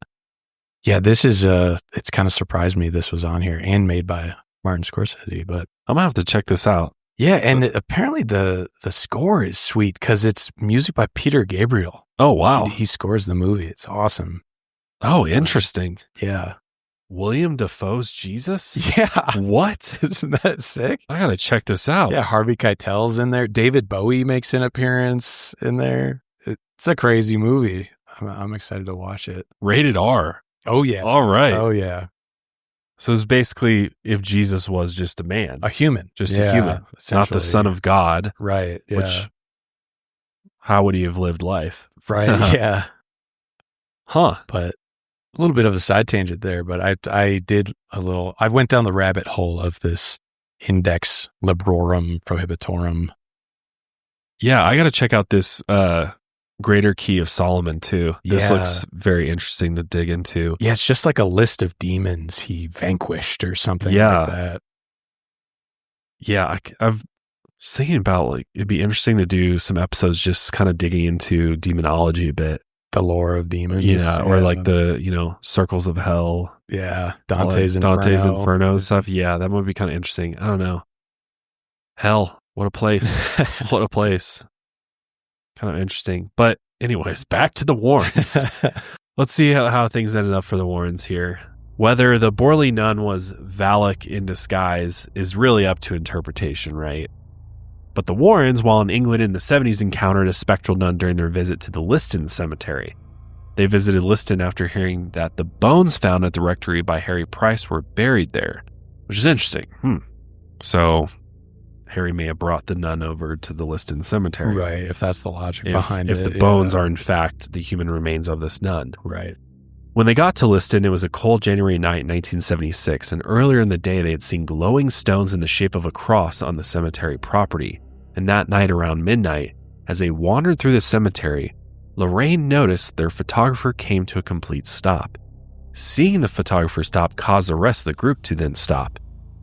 yeah, this is, it's kind of surprised me this was on here and made by Martin Scorsese. But I'm gonna have to check this out. yeah, and apparently the score is sweet because it's music by Peter Gabriel. Oh, wow. He scores the movie. It's awesome. Oh, interesting. Yeah. William Dafoe's Jesus? Yeah. What? Isn't that sick? I gotta check this out. Yeah, Harvey Keitel's in there. David Bowie makes an appearance in there. It's a crazy movie. I'm excited to watch it. Rated R. Oh, yeah. All right. Oh, yeah. So it's basically if Jesus was just a man. A human. Just a human. Not the essentially. son of God. Right. Yeah. Which, how would he have lived life? Right. Yeah. Huh. But a little bit of a side tangent there, but I went down the rabbit hole of this Index Librorum Prohibitorum. Yeah, I got to check out this Greater Key of Solomon too. This Yeah. looks very interesting to dig into. Yeah, it's just like a list of demons he vanquished or something Yeah. like that. Yeah, I've thinking about like it'd be interesting to do some episodes just kind of digging into demonology a bit. The lore of demons. Yeah, or like the, circles of hell. Yeah, Dante's Inferno. Dante's Inferno stuff. Yeah, that would be kind of interesting. I don't know. Hell, what a place. What a place. Kind of interesting. But anyways, back to the Warrens. Let's see how things ended up for the Warrens here. Whether the Borley nun was Valak in disguise is really up to interpretation, right? But the Warrens, while in England in the 70s, encountered a spectral nun during their visit to the Liston Cemetery. They visited Liston after hearing that the bones found at the rectory by Harry Price were buried there, which is interesting. So Harry may have brought the nun over to the Liston Cemetery. Right, if that's the logic behind it. If the bones are in fact the human remains of this nun. Right. When they got to Liston, it was a cold January night in 1976, and earlier in the day they had seen glowing stones in the shape of a cross on the cemetery property. And that night around midnight, as they wandered through the cemetery, Lorraine noticed their photographer came to a complete stop. Seeing the photographer stop caused the rest of the group to then stop,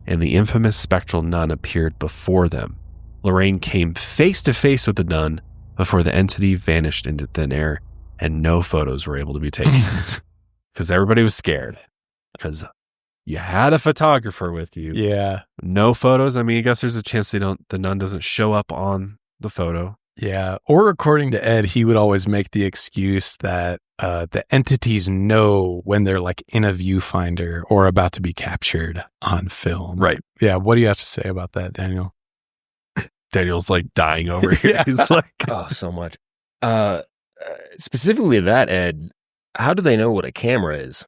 and the infamous spectral nun appeared before them. Lorraine came face to face with the nun before the entity vanished into thin air, and no photos were able to be taken. Because everybody was scared. Because you had a photographer with you. Yeah. No photos. I mean, I guess there's a chance the nun doesn't show up on the photo. Yeah. Or according to Ed, he would always make the excuse that the entities know when they're like in a viewfinder or about to be captured on film. Right. Yeah. What do you have to say about that, Daniel? Daniel's like dying over here. Yeah. He's like, Oh, so much. Specifically that, Ed, how do they know what a camera is?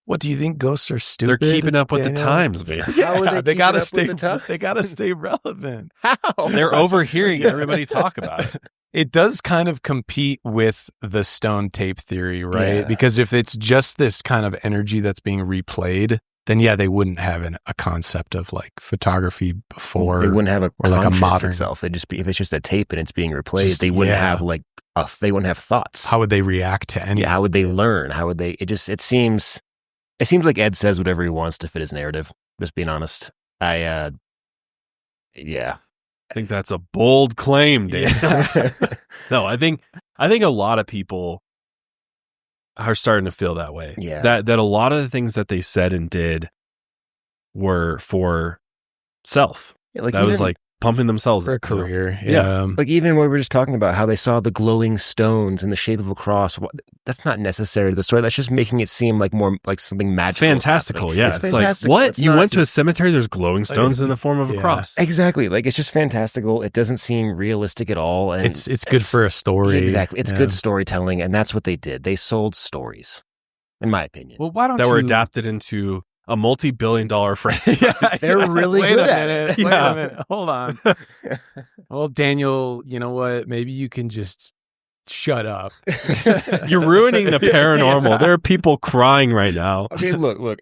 What do you think? Ghosts are they're stupid? keeping up with the Daniel? times, man. How are they gotta keeping up with stay. the time? They gotta stay relevant. How? They're overhearing everybody talk about it. It does kind of compete with the stone tape theory, right? Yeah. Because if it's just this kind of energy that's being replayed, then yeah, they wouldn't have a concept of like photography before. They wouldn't have a or like a conscience modern itself. It just be, if it's just a tape and it's being replayed, Just- they wouldn't yeah. have like they wouldn't have thoughts. How would they react to anything? Yeah, how would they learn? How would they? It seems like Ed says whatever he wants to fit his narrative. Just being honest, yeah. I think that's a bold claim, Dan. No, I think a lot of people are starting to feel that way. Yeah. That a lot of the things that they said and did were for self. Yeah, like that was even- like pumping themselves For a up, you know? career. Yeah. Like even what we were just talking about, how they saw the glowing stones in the shape of a cross. That's not necessary to the story. That's just making it seem like more like something magical. It's fantastical. Yeah. It's fantastical. like, what? It's You not- went to a cemetery, there's glowing stones in the form of a Yeah. cross. Exactly. Like it's just fantastical. It doesn't seem realistic at all. And It's good for a story. Exactly. It's Yeah. good storytelling, and that's what they did. They sold stories, in my opinion. Well, why don't That you... were adapted into a multi-billion-dollar franchise. They're really Wait good a at minute. it. Wait Yeah. a minute. Hold on. Well, Daniel, you know what? Maybe you can just shut up. You're ruining the paranormal. Yeah. There are people crying right now. Okay, look.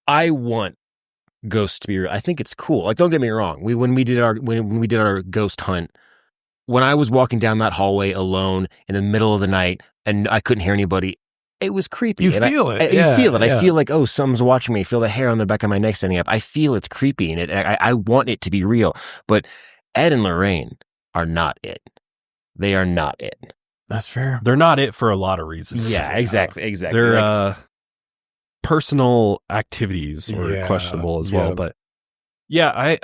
I want ghosts to be real. I think it's cool. Like, don't get me wrong. When we did our ghost hunt, when I was walking down that hallway alone in the middle of the night and I couldn't hear anybody, it was creepy. You And feel it. You Yeah, feel it. yeah. I feel like, oh, someone's watching me. I feel the hair on the back of my neck standing up. I feel it's creepy, and I want it to be real. But Ed and Lorraine are not it. They are not it. That's fair. They're not it for a lot of Yeah, exactly. Their Like, personal activities were Yeah, questionable as yeah. well. But yeah,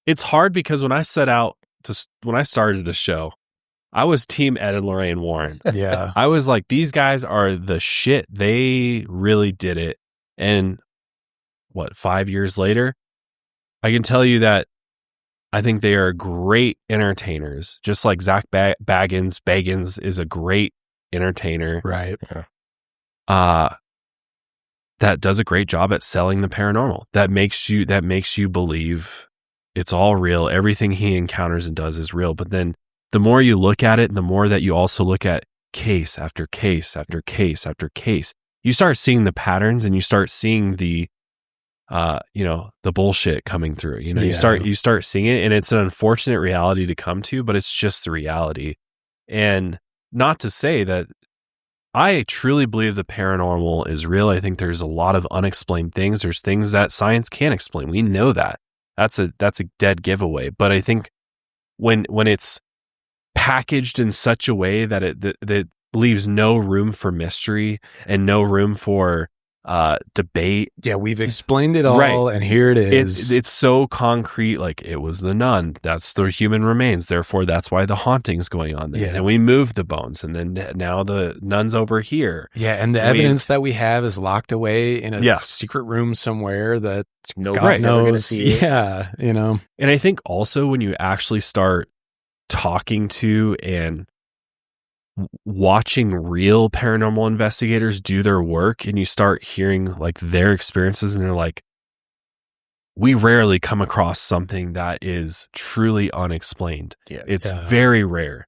it's hard because when I when I started the show, I was team Ed and Lorraine Warren. Yeah. I was like, these guys are the shit. They really did it. And 5 years later, I can tell you that I think they are great entertainers. Just like Zach Bagans is a great entertainer. Right. That does a great job at selling the paranormal. That makes you believe it's all real. Everything he encounters and does is real. But then the more you look at it, and the more that you also look at case after case after case after case, you start seeing the patterns, and you start seeing the bullshit coming through. Yeah. You start seeing it, and it's an unfortunate reality to come to, but it's just the reality. And not to say that I truly believe the paranormal is real. I think there's a lot of unexplained things. There's things that science can't explain. We know that. That's a dead giveaway. But I think when it's packaged in such a way that it leaves no room for mystery and no room for debate. Yeah, we've explained it all, Right. and here it is. It's so concrete. Like, it was the nun. That's the human remains. Therefore, that's why the haunting's going on there. Yeah. And we moved the bones, and then now the nun's over here. Yeah, and the I mean- evidence that we have is locked away in a Yeah. secret room somewhere that nobody's God ever knows. going to see it. Yeah, you know. And I think also when you actually start talking to and watching real paranormal investigators do their work, and you start hearing like their experiences, and they're like, we rarely come across something that is truly unexplained. Yeah. It's Yeah. very rare.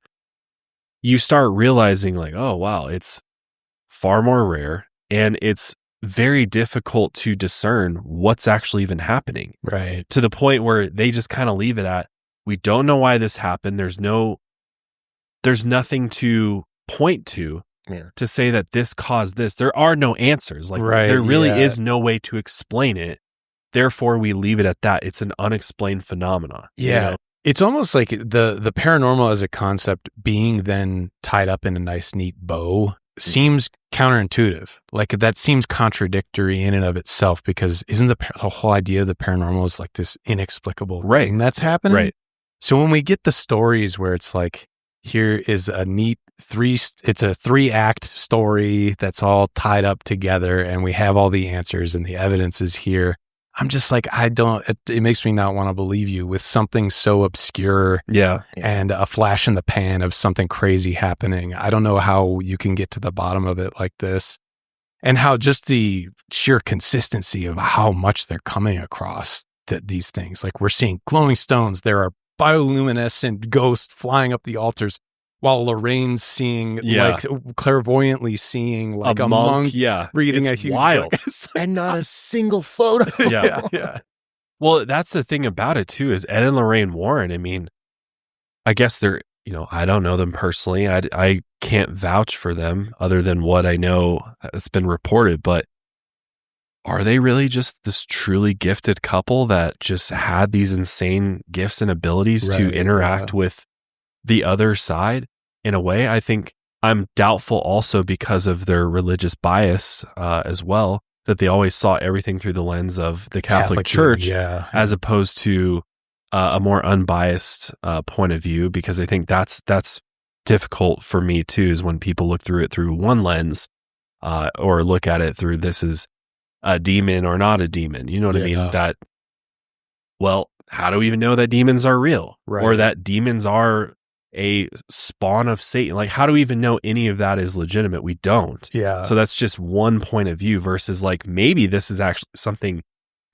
You start realizing like, oh, wow, it's far more rare, and it's very difficult to discern what's actually even happening, Right. to the point where they just kind of leave it at, we don't know why this happened. There's nothing to point to to say that this caused this. There are no answers. Like, Right, there really yeah. is no way to explain it. Therefore, we leave it at that. It's an unexplained phenomena. Yeah. It's almost like the paranormal as a concept being then tied up in a nice, neat bow seems counterintuitive. Like, that seems contradictory in and of itself, because isn't the whole idea of the paranormal is like this inexplicable Right. thing that's happening? Right. So when we get the stories where it's like, here is a neat it's a 3-act story that's all tied up together, and we have all the answers and the evidence is here. I'm just like, it makes me not want to believe you with something so obscure Yeah. and a flash in the pan of something crazy happening. I don't know how you can get to the bottom of it like this, and how just the sheer consistency of how much they're coming across these things. Like, we're seeing glowing stones. There are bioluminescent ghosts flying up the altars. while Lorraine's seeing, Yeah. like clairvoyantly seeing like a monk yeah, reading it's a huge wild. book. It's like- And not a single photo. yeah. Well, that's the thing about it too, is Ed and Lorraine Warren. I mean, I guess they're, I don't know them personally. I can't vouch for them other than what I know that's been reported, but are they really just this truly gifted couple that just had these insane gifts and abilities to Right, interact with the other side? In a way, I think I'm doubtful also because of their religious bias as well, that they always saw everything through the lens of the Catholic Church, yeah. as opposed to a more unbiased point of view, because I think that's difficult for me too, is when people look through it through one lens or look at it through this is a demon or not a demon. You know what I mean? That, well, how do we even know that demons are real? Right. Or that demons are a spawn of Satan? Like, how do we even know any of that is legitimate? We don't. Yeah. So that's just one point of view versus like maybe this is actually something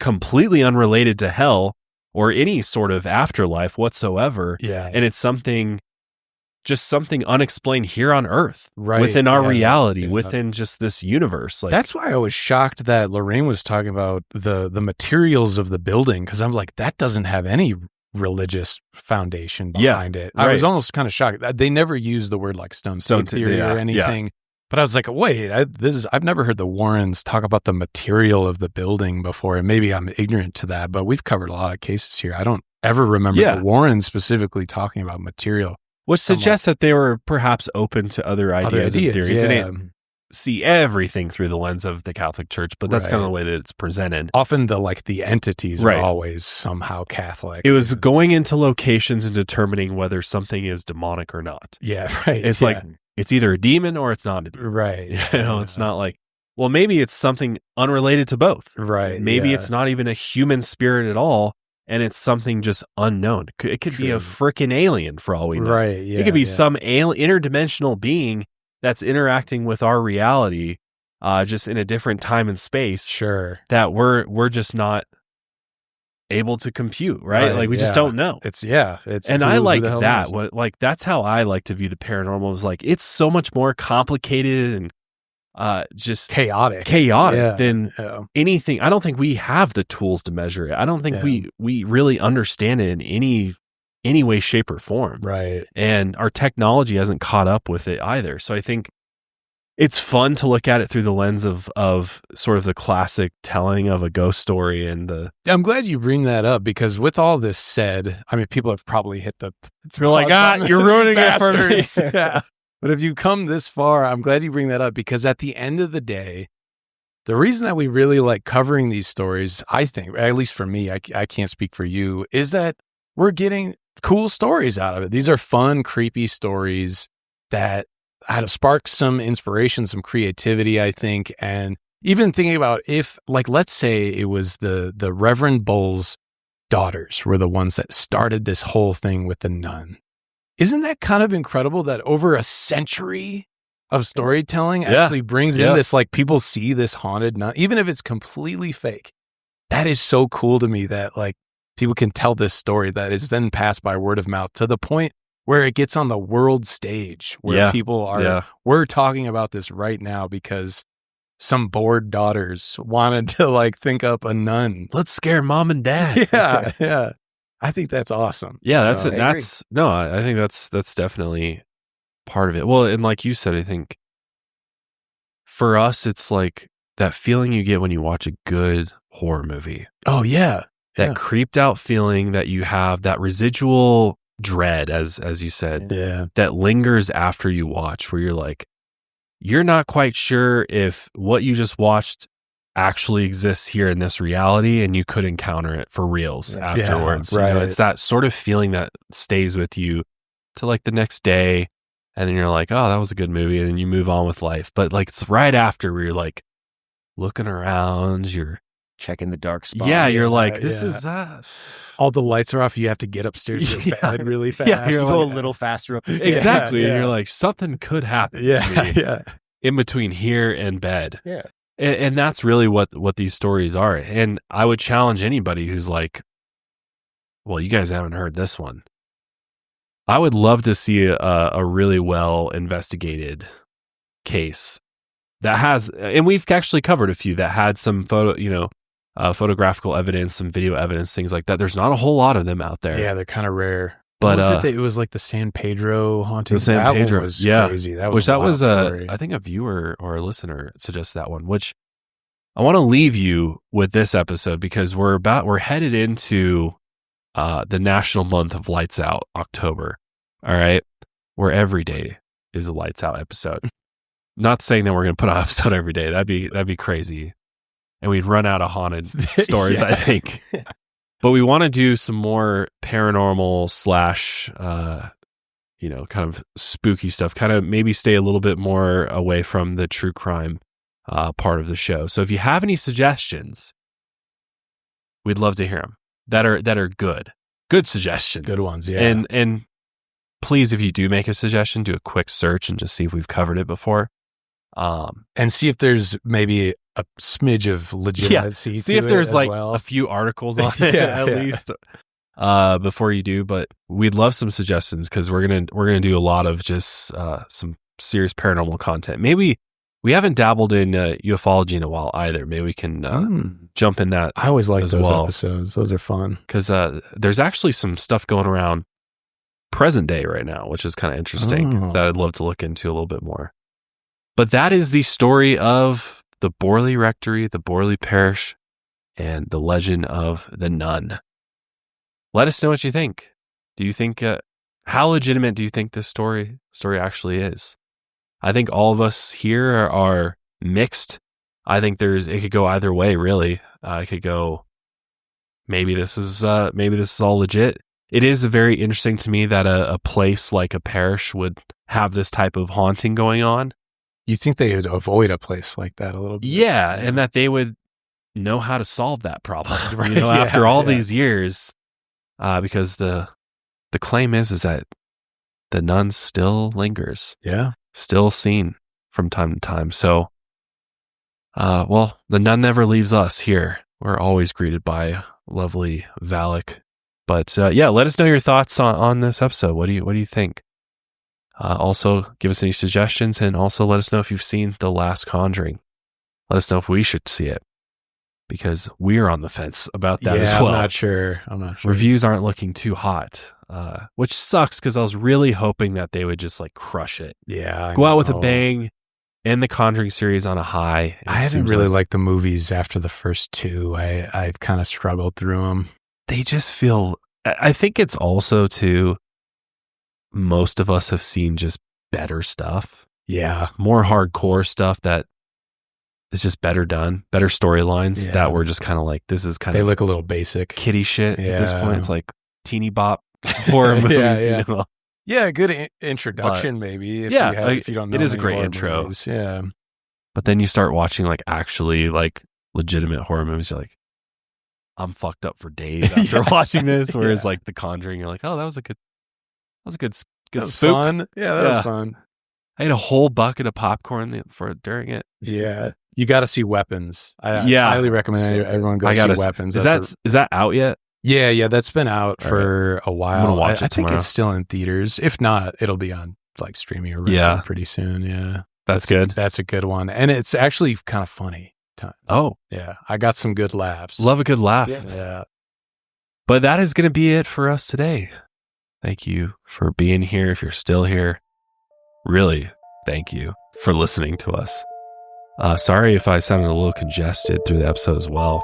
completely unrelated to hell or any sort of afterlife whatsoever. Yeah. And it's something unexplained here on earth, Right. within our Yeah. reality, Yeah. within just this universe. Like, That's why I was shocked that Lorraine was talking about the materials of the building, because I'm like, that doesn't have any religious foundation behind it. I was almost kind of shocked. They never used the word like stone theory or anything. But I was like, wait, I've never heard the Warrens talk about the material of the building before, and maybe I'm ignorant to that, but we've covered a lot of cases here. I don't ever remember the Warrens specifically talking about material. which suggests that they were perhaps open to other ideas and theories. Yeah. They didn't see everything through the lens of the Catholic Church, but that's kind of the way that it's presented. Often the entities are always somehow Catholic. It was going into locations and determining whether something is demonic or not. Yeah, right. It's like, it's either a demon or it's not a demon. Right. It's not like, well, maybe it's something unrelated to both. Right. Maybe it's not even a human spirit at all, and it's something just unknown. It could be a freaking alien for all we know. Right. Yeah, it could be some interdimensional being that's interacting with our reality, just in a different time and space. Sure. That we're just not able to compute, right? Like we just don't know. And I like that. Like that's how I like to view the paranormal, is like it's so much more complicated and just chaotic than anything. I don't think we have the tools to measure it. I don't think we really understand it in any way, shape, or form. Right. And our technology hasn't caught up with it either. So I think it's fun to look at it through the lens of sort of the classic telling of a ghost story. And I'm glad you bring that up, because with all this said, I mean, people have probably hit the... You're like, you're ruining it for me. Yeah. But if you come this far, I'm glad you bring that up, because at the end of the day, the reason that we really like covering these stories, I think, at least for me, I can't speak for you, is that we're getting cool stories out of it. These are fun, creepy stories that had to spark some inspiration, some creativity, I think. And even thinking about if, like, let's say it was the Reverend Bull's daughters were the ones that started this whole thing with the nun. Isn't that kind of incredible that over a century of storytelling actually brings in this, like, people see this haunted nun, even if it's completely fake? That is so cool to me that, like, people can tell this story that is then passed by word of mouth to the point where it gets on the world stage, where people are, we're talking about this right now because some bored daughters wanted to, like, think up a nun. Let's scare mom and dad. Yeah. I think that's awesome. Yeah, I think that's definitely part of it. Well, and like you said, I think for us, it's like that feeling you get when you watch a good horror movie. Oh yeah. That creeped out feeling that you have, that residual dread, as you said, that lingers after you watch, where you're like, you're not quite sure if what you just watched actually exists here in this reality, and you could encounter it for reals afterwards. Right. You know, it's that sort of feeling that stays with you to like the next day, and then you're like, oh, that was a good movie, and then you move on with life. But like it's right after where you're like looking around, you're checking the dark spots. Yeah, you're like, this is all the lights are off. You have to get upstairs to your bed really fast. Yeah, you're go a little faster up the stairs. Exactly. And you're like, something could happen to me in between here and bed. Yeah. And that's really what these stories are. And I would challenge anybody who's like, well, you guys haven't heard this one. I would love to see a really well investigated case that has, and we've actually covered a few that had some photographical evidence, some video evidence, things like that. There's not a whole lot of them out there. Yeah, they're kind of rare. But it was like the San Pedro haunting. The San Pedro was yeah. crazy. That was story. I think a viewer or a listener suggested that one, which I want to leave you with this episode because we're headed into the National Month of Lights Out, October. All right, where every day is a Lights Out episode. Not saying that we're going to put an episode every day. That'd be crazy, and we'd run out of haunted stories. I think. But we want to do some more paranormal / kind of spooky stuff, kind of maybe stay a little bit more away from the true crime part of the show. So if you have any suggestions, we'd love to hear them that are good suggestions. Good ones, yeah. And please, if you do make a suggestion, do a quick search and just see if we've covered it before. And see if there's maybe a smidge of legitimacy. See if there's like well. a few articles on it at least before you do. But we'd love some suggestions because we're gonna do a lot of just some serious paranormal content. Maybe we haven't dabbled in ufology in a while either. Maybe we can jump in that. I always like as those well. episodes. Those are fun Because there's actually some stuff going around present day right now, which is kind of interesting that I'd love to look into a little bit more. But that is the story of the Borley Rectory, the Borley Parish, and the legend of the nun. Let us know what you think. Do you think, how legitimate do you think this story actually is? I think all of us here are mixed. I think it could go either way, really. It could go, maybe this is all legit. It is very interesting to me that a place like a parish would have this type of haunting going on. You think they would avoid a place like that a little bit? Yeah, and that they would know how to solve that problem. Right? After all these years, because the claim is that the nun still lingers. Yeah, still seen from time to time. So, the nun never leaves us here. We're always greeted by lovely Valak. But let us know your thoughts on this episode. What do you think? Also, give us any suggestions, and also let us know if you've seen The Last Conjuring. Let us know if we should see it, because we're on the fence about that as well. I'm not sure. Reviews aren't looking too hot, which sucks because I was really hoping that they would just like crush it. Yeah, go out with a bang, end the Conjuring series on a high. I haven't really liked the movies after the first two. I've kind of struggled through them. They just feel. I think it's also too. Most of us have seen just better stuff. Yeah. More hardcore stuff that is just better done, better storylines that were just kind of like, this is kind of. They look a little basic. Kiddie shit at this point. It's like teeny bop horror movies. Yeah. You know? Yeah, good introduction maybe. If you don't know. It is a great intro. Movies. Yeah. But then you start watching like actually like legitimate horror movies. You're like, I'm fucked up for days after watching this. Whereas like The Conjuring, you're like, oh, that was a good that was spook. Fun. Yeah, that was fun. I ate a whole bucket of popcorn during it. Yeah. You got to see Weapons. I highly recommend everyone go see Weapons. Is that out yet? Yeah, that's been out for a while. I'm gonna watch it I think it's still in theaters. If not, it'll be on like streaming or rental pretty soon. Yeah. That's good. That's a good one. And it's actually kind of funny. Oh. Yeah. I got some good laughs. Love a good laugh. Yeah. But that is going to be it for us today. Thank you for being here. If you're still here, really, thank you for listening to us. Sorry if I sounded a little congested through the episode as well.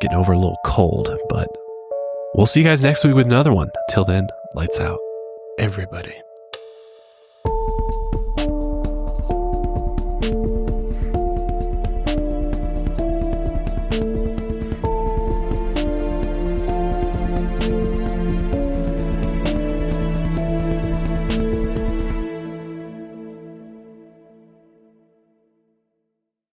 Getting over a little cold, but we'll see you guys next week with another one. Till then, lights out. Everybody.